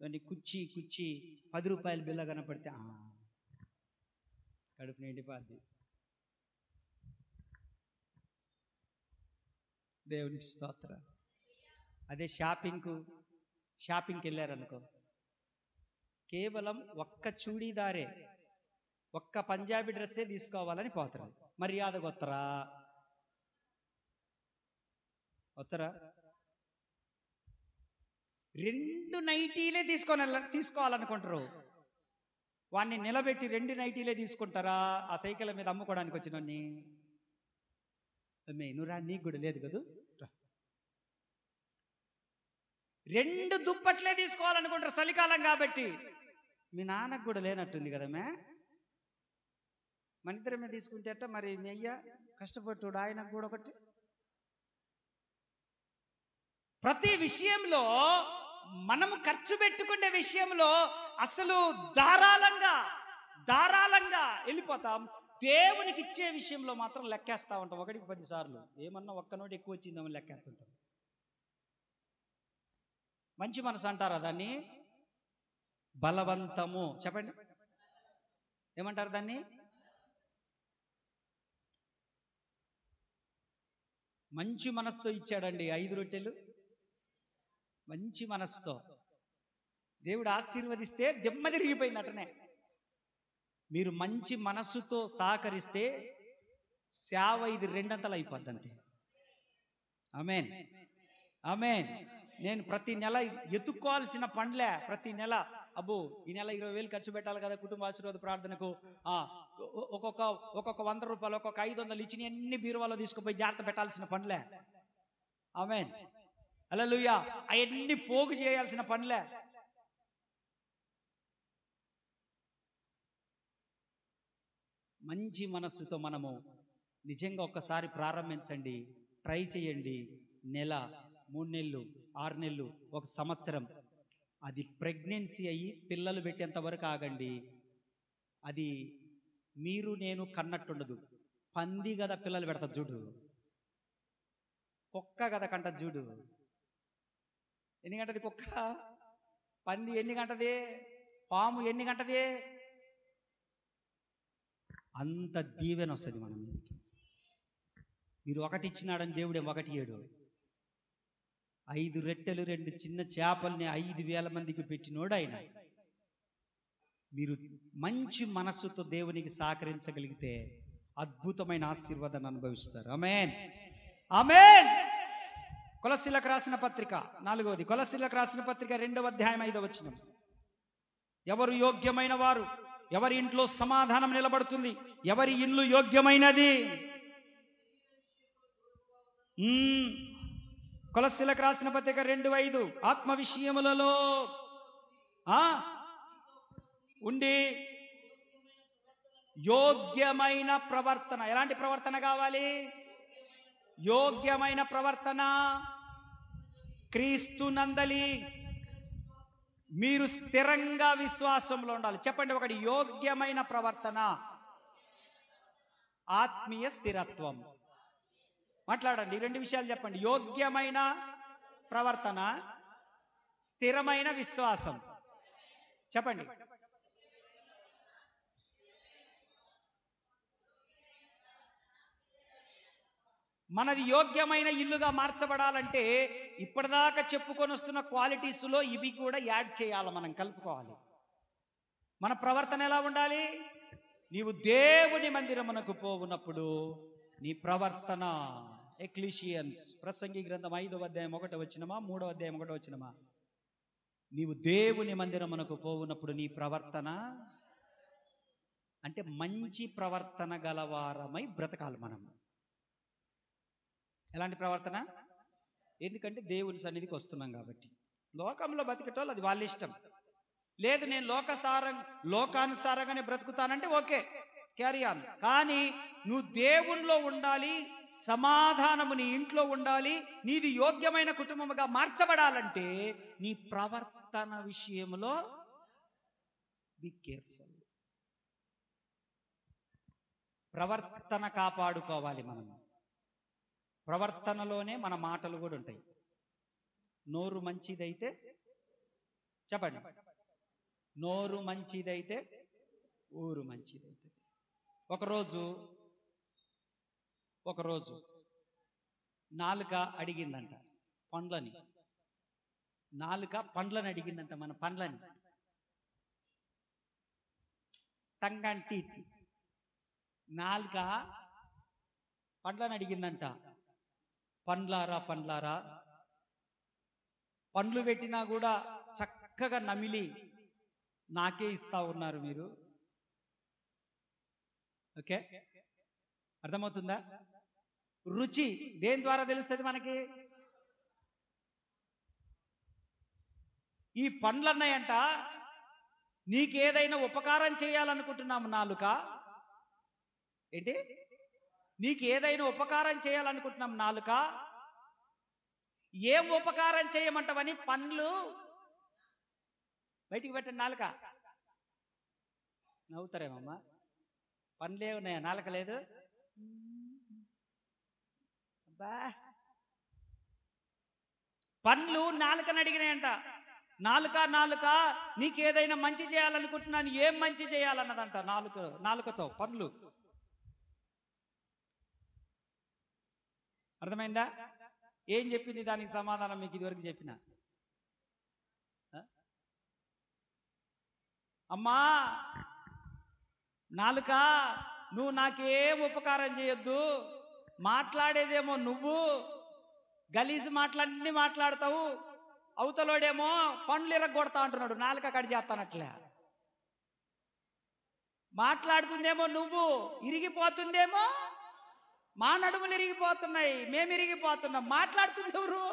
దాన్ని కుచ్చి 10 రూపాయల బిల్ల కనపడితే కడుపు నిండిపోద్ది. దేవునికి స్తోత్రం. అదే షాపింగ్కి వెళ్ళారనుకో, కేవలం ఒక్క చూడీదారే, ఒక్క పంజాబీ డ్రెస్సే తీసుకోవాలని పోతారు. మర్యాదగా వత్తరా? 2 నైటీలే తీసుకోవాలనుకుంటారు. వాడిని నిలబెట్టి 2 నైటీలే తీసుకుంటారా? ఆ సైకిల్ మీద అమ్ముకోవడానికి వచ్చినోన్ని. నువ్వు రా, నీకు కూడా లేదు కదా. 2 దుప్పట్లే తీసుకోవాలనుకుంటారు చలికాలం కాబట్టి. మీ నాన్నకు కూడా లేనట్టుంది కదమ్మే. మన ఇద్దరమే తీసుకుంటేట మరి మీ అయ్యా కష్టపట్టుడు, ఆయనకు కూడా ఒకటి. ప్రతి విషయంలో మనము ఖర్చు పెట్టుకునే విషయంలో అసలు ధారాళంగా వెళ్ళిపోతాం. దేవునికి ఇచ్చే విషయంలో మాత్రం లెక్కేస్తా ఉంటాం. 1కి 10 సార్లు. ఏమన్నా ఒక్క నోటి ఎక్కువ వచ్చిందని లెక్కేస్తుంటాం. మంచి మనసు అంటారా దాన్ని? బలవంతము. చెప్పండి, ఏమంటారు దాన్ని? మంచి మనసుతో ఇచ్చాడండి 5 రొట్టెలు. మంచి మనసుతో దేవుడు ఆశీర్వదిస్తే దిమ్మ తిరిగిపోయిందటనే. మీరు మంచి మనస్సుతో సహకరిస్తే సేవ ఇది 2 అయిపోద్ది అంతే. ఆమేన్, ఆమేన్. నేను ప్రతి నెల ఎత్తుక్కోవాల్సిన పండ్లే. ప్రతి నెల అబ్బో ఈ నెల 20,000 ఖర్చు పెట్టాలి కదా కుటుంబ ఆశీర్వాద ప్రార్థనకు. ఒక్కొక్క 100 రూపాయలు, ఒక్కొక్క 500 ఇచ్చి అన్ని బీరువాలో తీసుకుపోయి జాగ్రత్త పెట్టాల్సిన పనులే. ఆమేన్, హల్లెలూయా. అవన్నీ పోగు చేయాల్సిన పనులే. మంచి మనస్సుతో మనము నిజంగా ఒక్కసారి ప్రారంభించండి, ట్రై చేయండి. నెల, 3 నెలలు, 6 నెలలు, 1 సంవత్సరం అది ప్రెగ్నెన్సీ అయ్యి పిల్లలు పెట్టేంత వరకు ఆగండి. అది మీరు నేను కన్నట్టుండదు. పంది కదా పిల్లలు పెడతారు చూడు, కుక్క కదా కంటది చూడు. ఎన్ని గంటది కుక్క? పంది ఎన్ని గంటది? పాము ఎన్ని గంటది? అంత దీవెన వస్తుంది మనం మీదకి. మీరు ఒకటి ఇచ్చినాడని దేవుడే ఒకటి ఇయ్యడు. 5 రొట్టెలు 2 చిన్న చేపల్ని 5,000 మందికి పెట్టినోడు ఆయన. మీరు మంచి మనస్సుతో దేవునికి సహకరించగలిగితే అద్భుతమైన ఆశీర్వాదాన్ని అనుభవిస్తారు. ఆమేన్, ఆమేన్. కొలస్సీలకు రాసిన పత్రిక 4వది, కొలస్సీలకు రాసిన పత్రిక 2వ అధ్యాయం 5వ వచనం. ఎవరు యోగ్యమైన వారు, ఎవరి ఇంట్లో సమాధానం నిలబడుతుంది, ఎవరి ఇల్లు యోగ్యమైనది. కొలస్సీలకు రాసిన పత్రిక 2:5, ఆత్మ విషయములలో ఉండి యోగ్యమైన ప్రవర్తన. ఎలాంటి ప్రవర్తన కావాలి? యోగ్యమైన ప్రవర్తన. క్రీస్తునందలి మీరు స్థిరంగా విశ్వాసంలో ఉండాలి. చెప్పండి ఒకటి, యోగ్యమైన ప్రవర్తన, ఆత్మీయ స్థిరత్వం. మాట్లాడండి, 2 విషయాలు చెప్పండి. యోగ్యమైన ప్రవర్తన, స్థిరమైన విశ్వాసం. చెప్పండి. మనది యోగ్యమైన ఇల్లుగా మార్చబడాలంటే ఇప్పటిదాకా చెప్పుకొని వస్తున్న క్వాలిటీస్లో ఇవి కూడా యాడ్ చేయాలి, మనం కలుపుకోవాలి. మన ప్రవర్తన ఎలా ఉండాలి? నీవు దేవుని మందిరమునకు పోవునప్పుడు నీ ప్రవర్తన. ఎక్లీషియన్స్ ప్రసంగి గ్రంథం 5వ అధ్యాయం 1వ వచనమా 3వ అధ్యాయం 1వ వచనమా? నీవు దేవుని మందిరమునకు పోవునప్పుడు నీ ప్రవర్తన అంటే మంచి ప్రవర్తన గలవారమై బ్రతకాలి మనం. ఎలాంటి ప్రవర్తన? ఎందుకంటే దేవుని సన్నిధికి వస్తున్నాం కాబట్టి. లోకంలో బతికేటోళ్ళు అది వాళ్ళ ఇష్టం. లేదు నేను లోకానుసారంగానే బ్రతుకుతానంటే ఓకే, క్యారీ ఆన్. కానీ నువ్వు దేవునిలో ఉండాలి, సమాధానము నీ ఇంట్లో ఉండాలి, నీది యోగ్యమైన కుటుంబముగా మార్చబడాలంటే నీ ప్రవర్తన విషయంలో బి కేర్ఫుల్. ప్రవర్తన కాపాడుకోవాలి మనం. ప్రవర్తనలోనే మన మాటలు కూడా ఉంటాయి. నోరు మంచిదైతే, చెప్పండి, నోరు మంచిదైతే ఊరు మంచిదైతే. ఒకరోజు నాలుక అడిగిందంట పండ్లని. నాలుక పండ్లని అడిగిందంట, మన పండ్లని. Tongue and teeth. నాలుక పండ్లని అడిగిందంట. పండ్లారా పండ్లారా, పండ్లు పెట్టినా కూడా చక్కగా నమిలి నాకే ఇస్తా ఉన్నారు మీరు. ఓకే, అర్థమవుతుందా? రుచి దేని ద్వారా తెలుస్తుంది మనకి? ఈ పండ్లు అన్నాయంట, నీకేదైనా ఉపకారం చేయాలనుకుంటున్నాము నాలుక. ఏంటి? నీకేదైనా ఉపకారం చేయాలనుకుంటున్నాం నాలుక. ఏం ఉపకారం చేయమంటావని పండ్లు బయటికి పెట్టండి. నాలుక నవ్వుతారేమమ్మా, పండ్లే ఉన్నాయా, నాలుక లేదు? అబ్బా, పండ్లు నాలుకని అడిగినాయంట. నాలుక నీకేదైనా మంచి చేయాలనుకుంటున్నాను, ఏం మంచి చేయాలన్నదంట నాలుకతో పండ్లు. అర్థమైందా? ఏం చెప్పింది దానికి సమాధానం? మీకు ఇదివరకు చెప్పిన, అమ్మా నాలుక నువ్వు నాకేం ఉపకారం చేయొద్దు, మాట్లాడేదేమో నువ్వు, గలీజు మాటలన్నీ మాట్లాడతావు, అవతలోడేమో పండ్లు ఇరగొడతా అంటున్నాడు, నాలుక కడి చేస్తానట్లే. మాట్లాడుతుందేమో నువ్వు, ఇరిగిపోతుందేమో మా నడుములు ఇరిగిపోతున్నాయి, మేము ఇరిగిపోతున్నాం. మాట్లాడుతుంది ఎవరు?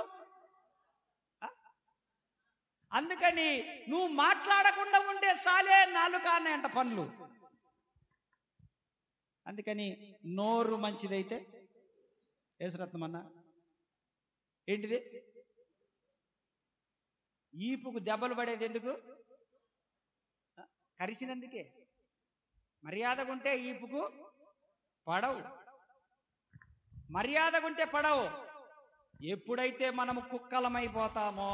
అందుకని నువ్వు మాట్లాడకుండా ఉండే సాలే నాలుక అన్నాయంట పనులు. అందుకని నోరు మంచిదైతే, యేసురత్నం అన్న ఏంటిది? ఈపుకు దెబ్బలు పడేది ఎందుకు? కరిసినందుకే. మర్యాదగుంటే ఈపుకు పడవు, మర్యాదగుంటే పడవు. ఎప్పుడైతే మనము కుక్కలమైపోతామో,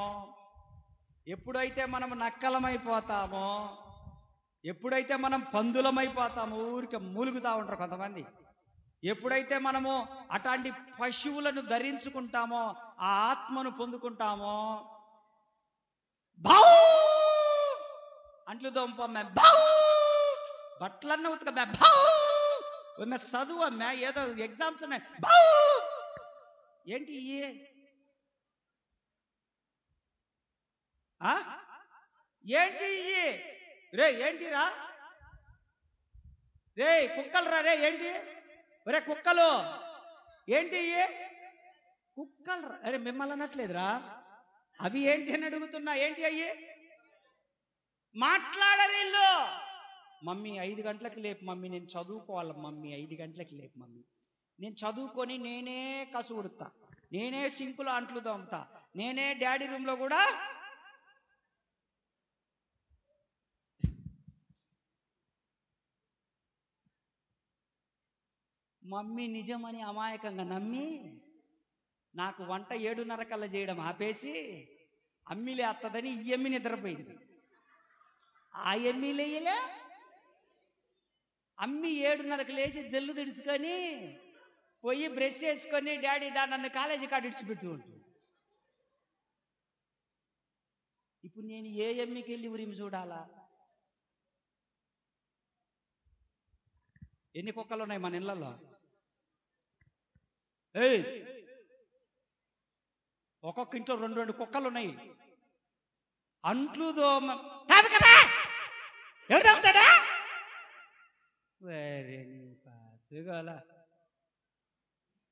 ఎప్పుడైతే మనము నక్కలమైపోతామో, ఎప్పుడైతే మనం పందులమైపోతామో, ఊరికే మూలుగుతూ ఉంటారు కొంతమంది. ఎప్పుడైతే మనము అట్లాంటి పశువులను ధరించుకుంటామో, ఆ ఆత్మను పొందుకుంటామో, బౌ అంట్లు దొంపమ్మ, బౌ బట్టలన్న ఉతకమ్మ, బౌ చదువు అమ్మ, ఏదో ఎగ్జామ్స్ ఉన్నాయి, బౌ ఏంటి ఏంటి రే, ఏంటిరా రే, కుక్కలు రా రే, ఏంటి రే కుక్కలు, ఏంటి కుక్కలు రా. అరే మిమ్మల్ని అనట్లేదురా, అవి ఏంటి అని అడుగుతున్నా. ఏంటి అయ్యి? మాట్లాడరిల్లు. మమ్మీ 5 గంటలకు లేపు మమ్మీ, నేను చదువుకోవాలి మమ్మీ, 5 గంటలకు లేపు మమ్మీ, నేను చదువుకొని నేనే కసువుడుతా, నేనే సింకులో అంట్లు తోముతా, నేనే డాడీ రూమ్లో కూడా. మమ్మీ నిజమని అమాయకంగా నమ్మి నాకు వంట 7:30 కల్లా చేయడం ఆపేసి అమ్మిలే అత్తదని ఈ ఎమ్మి నిద్రపోయింది. ఆ ఎమ్మి లేయలే, అమ్మి 7:30కు లేచి జల్లు దిడుచుకొని పోయి బ్రష్ చేసుకొని డాడీ నన్ను కాలేజీ కాడ ఇడిచిపెట్టి ఉంటుంది. ఇప్పుడు నేను ఏ ఎమ్మికి వెళ్ళి ఉరిమి చూడాలా? ఎన్ని కుక్కలు ఉన్నాయి మన ఇళ్లలో? ఒక్కొక్క ఇంట్లో 2 కుక్కలు ఉన్నాయి. అంట్లు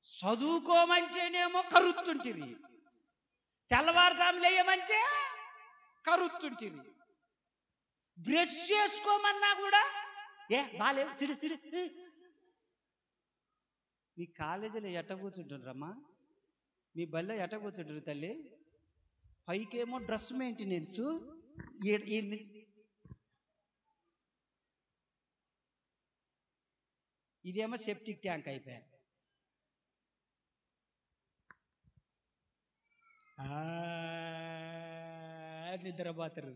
చదువుకోమంటేనేమో కరుత్తుంటిరి, తెల్లవారుజాము లేయమంటే కరుత్తుంటిరి, బ్రష్ చేసుకోమన్నా కూడా బాలేవు చిడి చిడి. మీ కాలేజీలో ఎట్ట కూర్చుంటుండ్రమ్మా, మీ బల్లో ఎట్ట కూర్చుంటారు తల్లి? పైకేమో డ్రెస్ మెయింటెనెన్స్, ఇదేమో సెప్టిక్ ట్యాంక్ అయిపోయా. నిద్రపోతారు,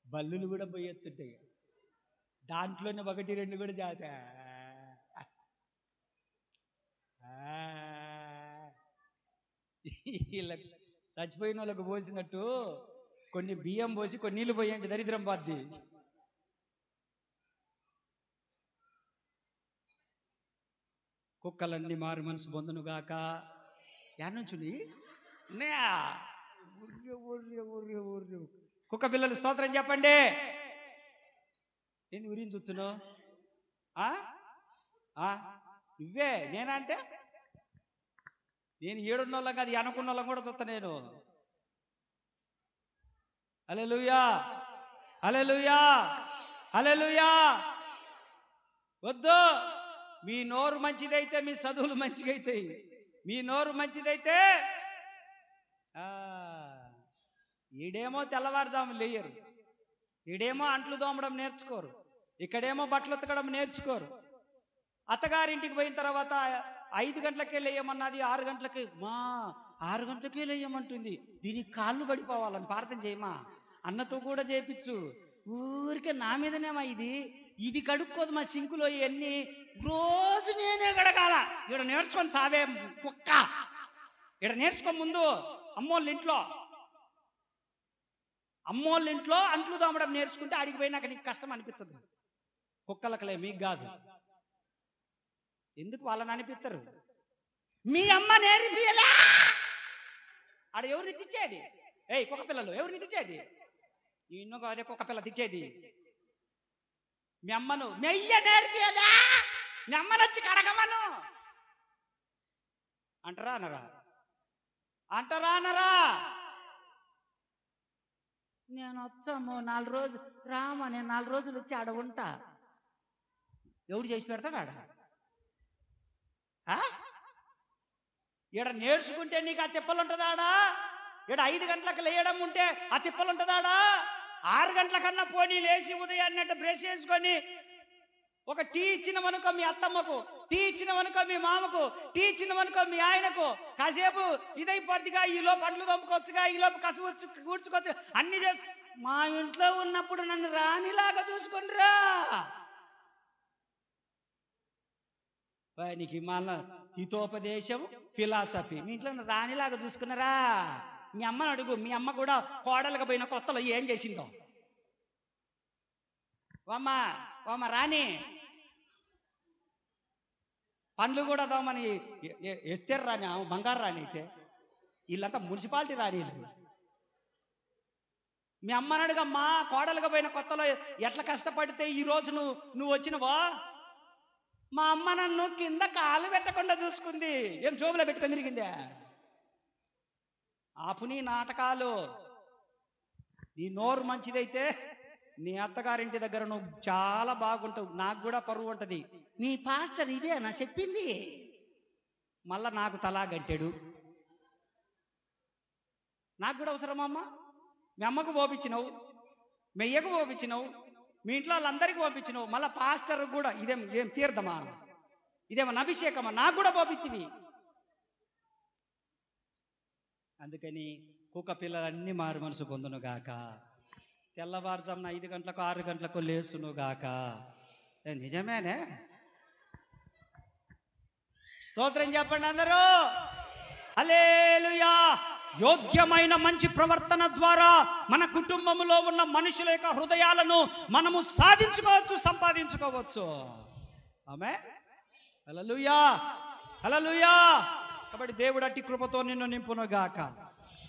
బల్లులు కూడా పోయేస్తుంటాయి, దాంట్లోనే 1, 2 కూడా జాతా. వీళ్ళకి చచ్చిపోయిన వాళ్ళకు పోసినట్టు కొన్ని బియ్యం పోసి కొన్ని నీళ్ళు పోయండి, దరిద్రం బాద్ది. కుక్కలన్నీ మారు మనసు పొందునుగాక. యానుంచుని కుక్క పిల్లలు స్తోత్రం చెప్పండి. ఏంది ఉరిని చూస్తున్నావు? నువ్వే నేనంటే నేను 7 వాళ్ళం కాదు, అనుకున్న వాళ్ళం కూడా చూస్తా నేను. హల్లెలూయా, హల్లెలూయా, హల్లెలూయా. వద్దు, మీ నోరు మంచిదైతే మీ చదువులు మంచిగా అవుతాయి. మీ నోరు మంచిదైతే ఈడేమో తెల్లవారుజాము లేయరు, ఈడేమో అంట్లు దోమడం నేర్చుకోరు, ఇక్కడేమో బట్టలు ఉతకడం నేర్చుకోరు. అత్తగారింటికి పోయిన తర్వాత 5 గంటలకే లేయమన్నది 6 గంటలకే, 6 గంటలకే లేయమంటుంది. దీనికి కాళ్ళు పడిపోవాలని ప్రార్థన చేయమా, అన్నతో కూడా చేయించు. ఊరికే నా మీదనేమా ఇది కడుక్కోదు మా సింకులో ఇవన్నీ, రోజు నేనే కడగాల. ఇక్కడ నేర్చుకొని సావే కుక్క, ఇక్కడ నేర్చుకో ముందు. అమ్మోళ్ళ ఇంట్లో అంట్లు దోమడం నేర్చుకుంటే ఆడికి పోయినాక నీకు కష్టం అనిపించదు. కుక్కలకలే, మీకు కాదు. ఎందుకు వాళ్ళని అనిపిస్తారు? మీ అమ్మ నేర్పియలే. ఆడ ఎవరిని తెచ్చేది? కుక్క పిల్లలు ఎవరిని తెచ్చేది? ఇన్నో అదే కుక్క పిల్ల తెచ్చేది. మీ అమ్మను మెయ్య నేర్పియలే, మీ అమ్మను వచ్చి కడగమను అంటారా అనరా? అంటారా అనరా? నేను వచ్చాము 4 రోజులు రామా, నేను 4 రోజులు వచ్చి ఆడ ఉంటా. ఎవడు చేసి పెడతాడు ఆడ? ఈడ నేర్చుకుంటే నీకు ఆ తిప్పలు ఉంటుంది ఆడ. ఇక్కడ 5 గంటలకు లేయడం ఉంటే ఆ తిప్పలు ఉంటుందాడా? 6 గంటల కన్నా పోనీ లేచి ఉదయాన్నే బ్రష్ చేసుకొని ఒక టీ ఇచ్చినవనుకో మీ అత్తమ్మకు, టీ ఇచ్చినవనుకో మీ మామకు, టీ ఇచ్చినవనుకో మీ ఆయనకు, కాసేపు ఇదైపోద్దిగా, ఈలోపు పండ్లు తమ్ముకోవచ్చుగా, ఈలోపు కసువచ్చు కూర్చుకోవచ్చు, అన్ని చేసి మా ఇంట్లో ఉన్నప్పుడు నన్ను రాణిలాగా చూసుకుంటురా. నీకు మళ్ళా హితోపదేశం ఫిలాసఫీ. మీ ఇంట్లో రాణిలాగా చూసుకున్నారా? మీ అమ్మని అడుగు, మీ అమ్మ కూడా కోడలుగా పోయిన కొత్తలో ఏం చేసిందో. వామ్మ రాణి పండ్లు కూడా దోమని ఎస్తేరు రాని, బంగారు రాణి అయితే. వీళ్ళంతా మున్సిపాలిటీ రాణీలు. మీ అమ్మని అడుగమ్మా, కోడలుగా పోయిన కొత్తలో ఎట్లా కష్టపడితే ఈరోజు నువ్వు వచ్చినవా? మా అమ్మ నన్ను కింద కాలు పెట్టకుండా చూసుకుంది. ఏం జోబులో పెట్టుకొని తిరిగిందే? ఆపు నీ నాటకాలు. నీ నోరు మంచిదైతే నీ అత్తగారింటి దగ్గర నువ్వు చాలా బాగుంటావు, నాకు కూడా పరువు ఉంటుంది. నీ పాస్టర్ ఇదేనా చెప్పింది? మళ్ళా నాకు తలా గంటాడు. నాకు కూడా అవసరమా అమ్మ? మీ అమ్మకు పోపించినావు, మెయ్యకు పోపించినావు, మీ ఇంట్లో వాళ్ళందరికీ పంపించినావు, మళ్ళీ పాస్టర్ కూడా ఏం తీర్థమా? ఇదేమన్నా అభిషేకమా? నాకు కూడా పంపితివి. అందుకని కుక్క పిల్లలన్నీ మారు మనసు పొందును గాక. తెల్లవారుజామున 5 గంటలకు 6 గంటలకు లేసును గాక. నిజమేనే? స్తోత్రం చెప్పండి అందరూ. హల్లెలూయా. యోగ్యమైన మంచి ప్రవర్తన ద్వారా మన కుటుంబంలో ఉన్న మనుషుల యొక్క హృదయాలను మనము సాధించుకోవచ్చు, సంపాదించుకోవచ్చు. ఆమేన్. హల్లెలూయా, హల్లెలూయా. కాబట్టి దేవుడు అట్టి కృపతో నిన్ను నింపును గాక.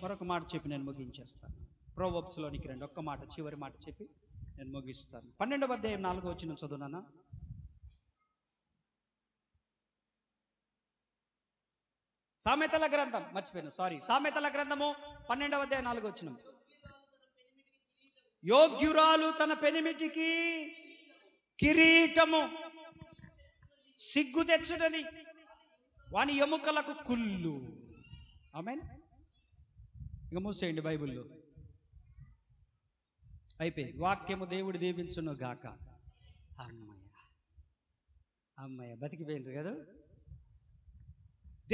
మరొక మాట చెప్పి నేను ముగించేస్తాను. ప్రోవర్బ్స్లోనికి రండి. ఒక్క మాట, చివరి మాట చెప్పి నేను ముగిస్తాను. 12వ అధ్యాయం 4వ వచనం చదువునా. సామెతల గ్రంథం మర్చిపోయాను, సామెతల గ్రంథము 12వ అధ్యాయం 4వ వచనం. యోగ్యురాలు తన పెనిమిటికి కిరీటము, సిగ్గు తెచ్చుటది వాని ఎముకలకు కుళ్ళు. ఆమేన్. ఇక మూసేయండి బైబిల్లో. అయిపోయింది. వాక్యము దేవుడు దీవించును గాక. అమ్మయ్య బతికిపోయింది కదా.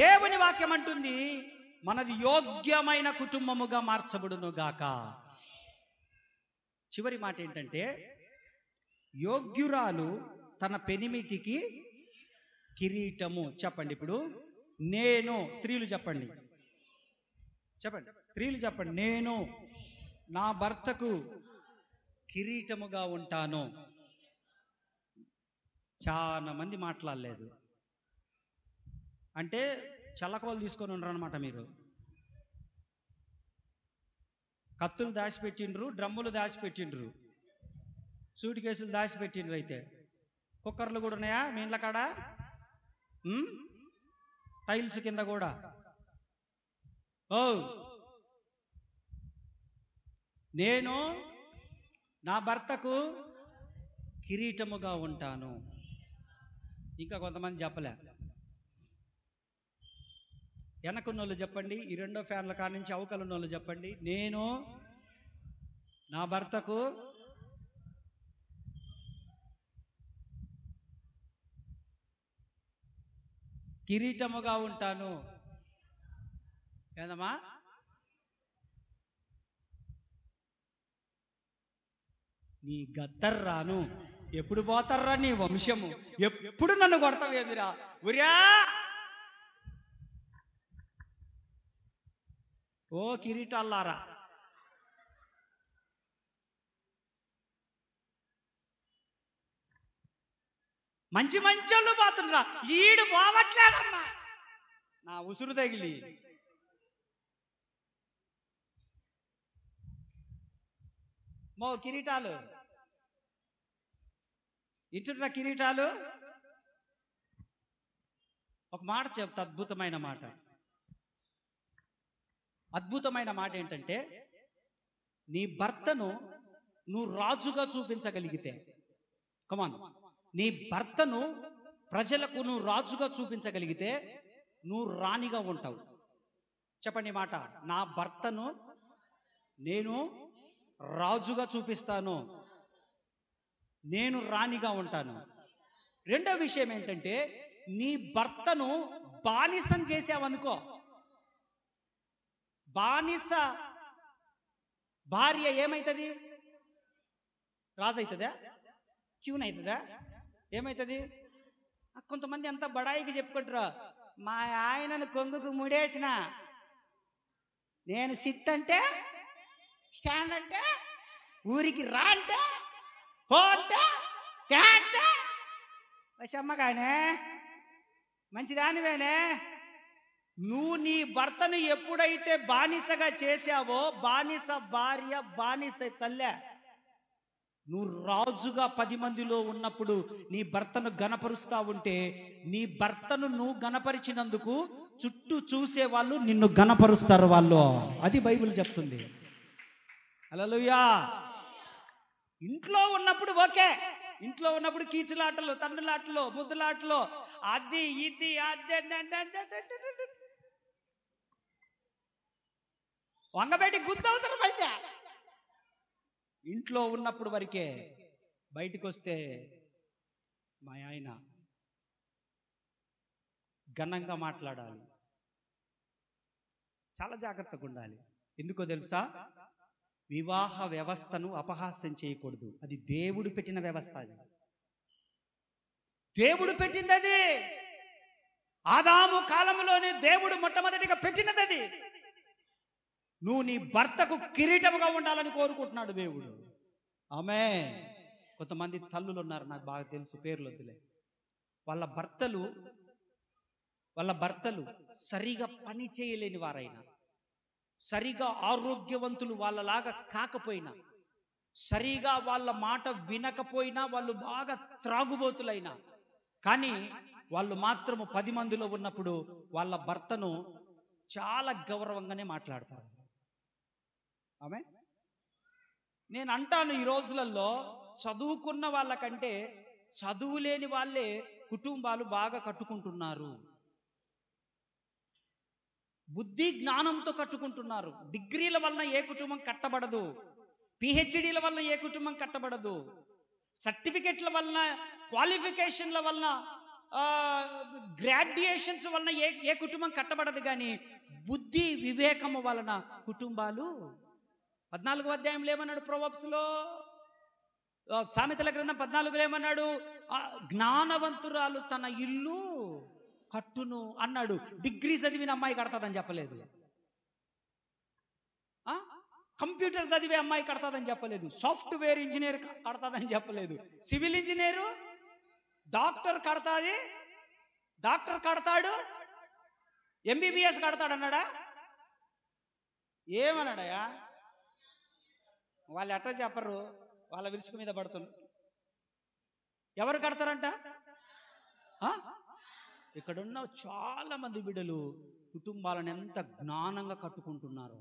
దేవుని వాక్యం అంటుంది మనది యోగ్యమైన కుటుంబముగా మార్చబడును గాక. చివరి మాట ఏంటంటే, యోగ్యురాలు తన పెనిమిటికి కిరీటము. చెప్పండి ఇప్పుడు. నేను, స్త్రీలు చెప్పండి, స్త్రీలు చెప్పండి. నేను నా భర్తకు కిరీటముగా ఉంటాను. చాలా మంది మాట్లాడలేదు అంటే చల్లకోలు తీసుకొని ఉండరు అనమాట. మీరు కత్తులు దాచిపెట్టిండ్రు, డ్రమ్ములు దాచిపెట్టిండ్రు, సూట్ కేసులు దాచిపెట్టిండ్రు. అయితే కుక్కర్లు కూడా ఉన్నాయా మీ ఇండ్ల కాడ? టైల్స్ కింద కూడా. నేను నా భర్తకు కిరీటముగా ఉంటాను. ఇంకా కొంతమంది చెప్పలే. వెనకున్నోళ్ళు చెప్పండి. ఈ 2వ ఫ్యాన్ల కాడ నుంచి అవకలున్నోళ్ళు చెప్పండి. నేను నా భర్తకు కిరీటముగా ఉంటాను. ఏదమ్మా? నీ గద్దర్రాను. ఎప్పుడు పోతారా నీ వంశము? ఎప్పుడు నన్ను కొడతావేమిరా? ఉరియా ఓ కిరీటాలారా, మంచి మంచోళ్ళు పోతుండ్రా, ఈడు పోవట్లేదమ్మా. నా ఉసురు తగిలి మో కిరీటాలు ఇంటున్న కిరీటాలు. ఒక మాట చెప్తా, అద్భుతమైన మాట. అద్భుతమైన మాట ఏంటంటే, నీ భర్తను నువ్వు రాజుగా చూపించగలిగితే, కమాన్, నీ భర్తను ప్రజలకు నువ్వు రాజుగా చూపించగలిగితే నువ్వు రాణిగా ఉంటావు. చెప్పండి ఈ మాట, నా భర్తను నేను రాజుగా చూపిస్తాను, నేను రాణిగా ఉంటాను. రెండో విషయం ఏంటంటే, నీ భర్తను బానిసం చేసావనుకో, బానిస భార్య ఏమైతుంది? రాజు అవుతుందా? క్యూన్ అవుతుందా? ఏమవుతుంది? కొంతమంది అంతా బడాయికి చెప్పుకుంటారు, మా ఆయనను కొంగుకు ముడేసిన, నేను సిట్ అంటే స్టాండ్ అంటే, ఊరికి రా అంటే, పో అంటే, వశమ్మగానే మంచిదానివేనే. నువ్వు నీ భర్తను ఎప్పుడైతే బానిసగా చేశావో, బానిస భార్య, బానిస తల్లె, నువ్వు రాజుగా 10 మందిలో ఉన్నప్పుడు నీ భర్తను గణపరుస్తా ఉంటే, నీ భర్తను నువ్వు గణపరిచినందుకు చుట్టూ చూసే వాళ్ళు నిన్ను గణపరుస్తారు వాళ్ళు. అది బైబిల్ చెప్తుంది. హల్లెలూయా. ఇంట్లో ఉన్నప్పుడు ఓకే, ఇంట్లో ఉన్నప్పుడు కీచులాటలు, తండ్రులాటలు, ముద్దులాటలు, అది ఇది అదే వంగబెట్టి గుద్దు అవసరం అయితే ఇంట్లో ఉన్నప్పుడు వరకే. బయటికి వస్తే మా ఆయన ఘనంగా మాట్లాడాలి, చాలా జాగ్రత్తగా ఉండాలి. ఎందుకో తెలుసా? వివాహ వ్యవస్థను అపహాస్యం చేయకూడదు. అది దేవుడు పెట్టిన వ్యవస్థ, అది దేవుడు పెట్టింది. అది ఆదాము కాలంలోనే దేవుడు మొట్టమొదటిగా పెట్టినది. అది నువ్వు నీ భర్తకు కిరీటముగా ఉండాలని కోరుకుంటున్నాడు దేవుడు. ఆమేన్. కొంతమంది తల్లులు ఉన్నారు, నాకు బాగా తెలుసు, పేర్లు వద్దులే. వాళ్ళ భర్తలు సరిగా పని చేయలేని వారైనా, సరిగా ఆరోగ్యవంతులు వాళ్ళలాగా కాకపోయినా, సరిగా వాళ్ళ మాట వినకపోయినా, వాళ్ళు బాగా త్రాగుబోతులైనా కానీ వాళ్ళు మాత్రము 10 మందిలో ఉన్నప్పుడు వాళ్ళ భర్తను చాలా గౌరవంగానే మాట్లాడతారు. ఆమె నేను అంటాను, ఈ రోజులలో చదువుకున్న వాళ్ళకంటే చదువు లేని వాళ్ళే కుటుంబాలు బాగా కట్టుకుంటున్నారు. బుద్ధి జ్ఞానంతో కట్టుకుంటున్నారు. డిగ్రీల వలన ఏ కుటుంబం కట్టబడదు, పిహెచ్డీల వలన ఏ కుటుంబం కట్టబడదు, సర్టిఫికెట్ల వలన, క్వాలిఫికేషన్ల వలన, గ్రాడ్యుయేషన్స్ వలన ఏ కుటుంబం కట్టబడదు. కానీ బుద్ధి వివేకము వలన కుటుంబాలు. 14వ అధ్యాయంలో ఏమన్నాడు? ప్రొవర్బ్స్లో, సామెతల గ్రంథం 14లో ఏమన్నాడు? జ్ఞానవంతురాలు తన ఇల్లు కట్టును అన్నాడు. డిగ్రీ చదివిన అమ్మాయి కడతాదని చెప్పలేదు, కంప్యూటర్ చదివే అమ్మాయి కడతాదని చెప్పలేదు, సాఫ్ట్వేర్ ఇంజనీర్ కడతాదని చెప్పలేదు, సివిల్ ఇంజనీరు, డాక్టర్ కడతాది, డాక్టర్ కడతాడు, ఎంబీబీఎస్ కడతాడు అన్నాడా? ఏమన్నాడయా? వాళ్ళు ఎట్లా చెప్పరు, వాళ్ళ విరుసుకు మీద పడుతున్నారు. ఎవరు కడతారంట? ఇక్కడున్న చాలా మంది బిడ్డలు కుటుంబాలను ఎంత జ్ఞానంగా కట్టుకుంటున్నారు.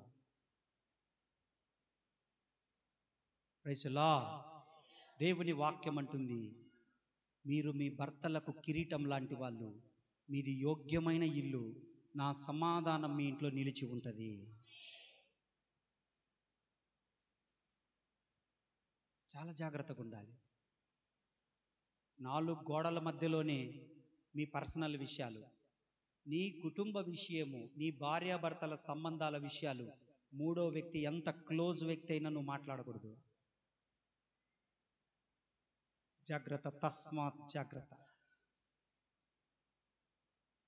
Praise lord. దేవుని వాక్యం అంటుంది, మీరు మీ భర్తలకు కిరీటం లాంటి వాళ్ళు, మీది యోగ్యమైన ఇల్లు, నా సమాధానం మీ ఇంట్లో నిలిచి ఉంటుంది. చాలా జాగ్రత్తగా ఉండాలి. 4 గోడల మధ్యలోనే మీ పర్సనల్ విషయాలు, నీ కుటుంబ విషయము, నీ భార్యాభర్తల సంబంధాల విషయాలు 3వ వ్యక్తి, ఎంత క్లోజ్ వ్యక్తి అయినా నువ్వు మాట్లాడకూడదు. జాగ్రత్త, తస్మాత్ జాగ్రత్త.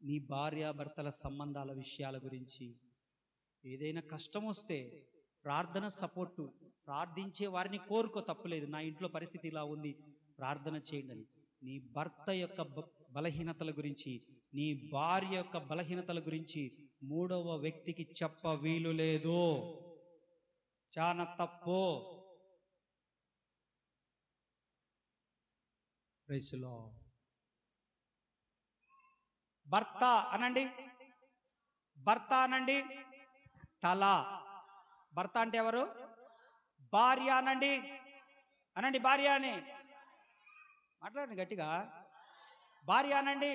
నీ భార్యాభర్తల సంబంధాల విషయాల గురించి ఏదైనా కష్టం వస్తే ప్రార్థన సపోర్టు, ప్రార్థించే వారిని కోరుకో, తప్పులేదు. నా ఇంట్లో పరిస్థితి ఇలా ఉంది, ప్రార్థన చేయండి అని. నీ భర్త యొక్క బలహీనతల గురించి, నీ భార్య యొక్క బలహీనతల గురించి 3వ వ్యక్తికి చెప్ప వీలు లేదు. చాలా తప్పు. Praise Lord. భర్త అనండి, భర్త అనండి. తల. భర్త అంటే ఎవరు? భార్య అనండి, అనండి భార్య అని మాట్లాడండి గట్టిగా. భార్య అనండి,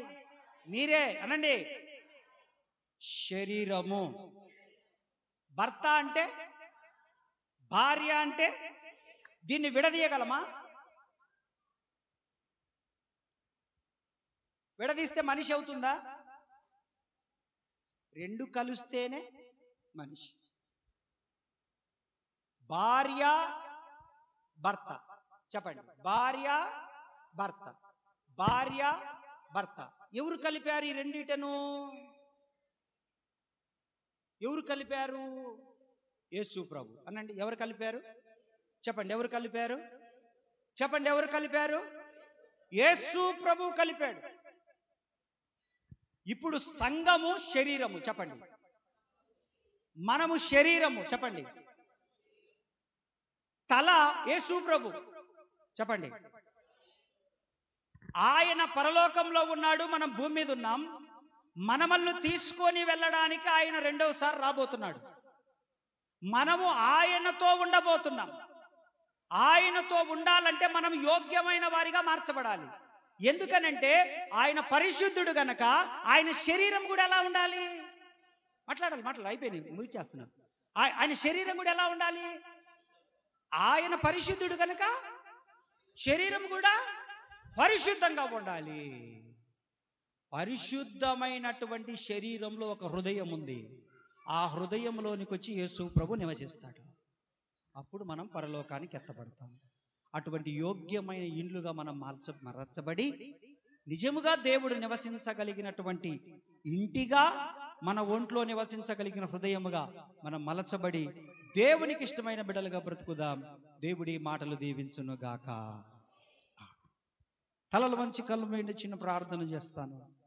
మీరే అనండి. శరీరము. భర్త అంటే, భార్య అంటే, దీన్ని విడదీయగలమా? విడదీస్తే మనిషి అవుతుందా? రెండు కలిస్తేనే మనిషి. భార్య భర్త, చెప్పండి. భార్య భర్త, భార్య భర్త. ఎవరు కలిపారు ఈ రెండిటను? ఎవరు కలిపారు? యేసు ప్రభు అనండి. ఎవరు కలిపారు? చెప్పండి. ఎవరు కలిపారు? చెప్పండి. ఎవరు కలిపారు? యేసు ప్రభు కలిపాడు. ఇప్పుడు సంఘము శరీరము, చెప్పండి. మనము శరీరము, చెప్పండి. తల యేసు ప్రభు, చెప్పండి. ఆయన పరలోకంలో ఉన్నాడు, మనం భూమి మీద ఉన్నాం. మనమల్ని తీసుకొని వెళ్ళడానికి ఆయన రెండవసారి రాబోతున్నాడు. మనము ఆయనతో ఉండబోతున్నాం. ఆయనతో ఉండాలంటే మనం యోగ్యమైన వారిగా మార్చబడాలి. ఎందుకనంటే ఆయన పరిశుద్ధుడు గనక ఆయన శరీరం కూడా ఎలా ఉండాలి? మాట్లాడాలి అయిపోయింది, ముగిచేస్తున్నాను. ఆయన శరీరం కూడా ఎలా ఉండాలి? ఆయన పరిశుద్ధుడు గనక శరీరం కూడా పరిశుద్ధంగా ఉండాలి. పరిశుద్ధమైనటువంటి శరీరంలో ఒక హృదయం ఉంది. ఆ హృదయంలోనికి వచ్చి యేసు ప్రభు నివసిస్తాడు. అప్పుడు మనం పరలోకానికి ఎత్తబడతాం. అటువంటి యోగ్యమైన ఇండ్లుగా మనం మార్చబడి నిజముగా దేవుడు నివసించగలిగినటువంటి ఇంటిగా, మన ఒంట్లో నివసించగలిగిన హృదయముగా మనం మలచబడి దేవునికి ఇష్టమైన బిడ్డలుగా బ్రతుకుదాం. దేవుడి మాటలు దీవించును గాక. తలలు వంచి కళ్ళు మీద చిన్న ప్రార్థన చేస్తాను.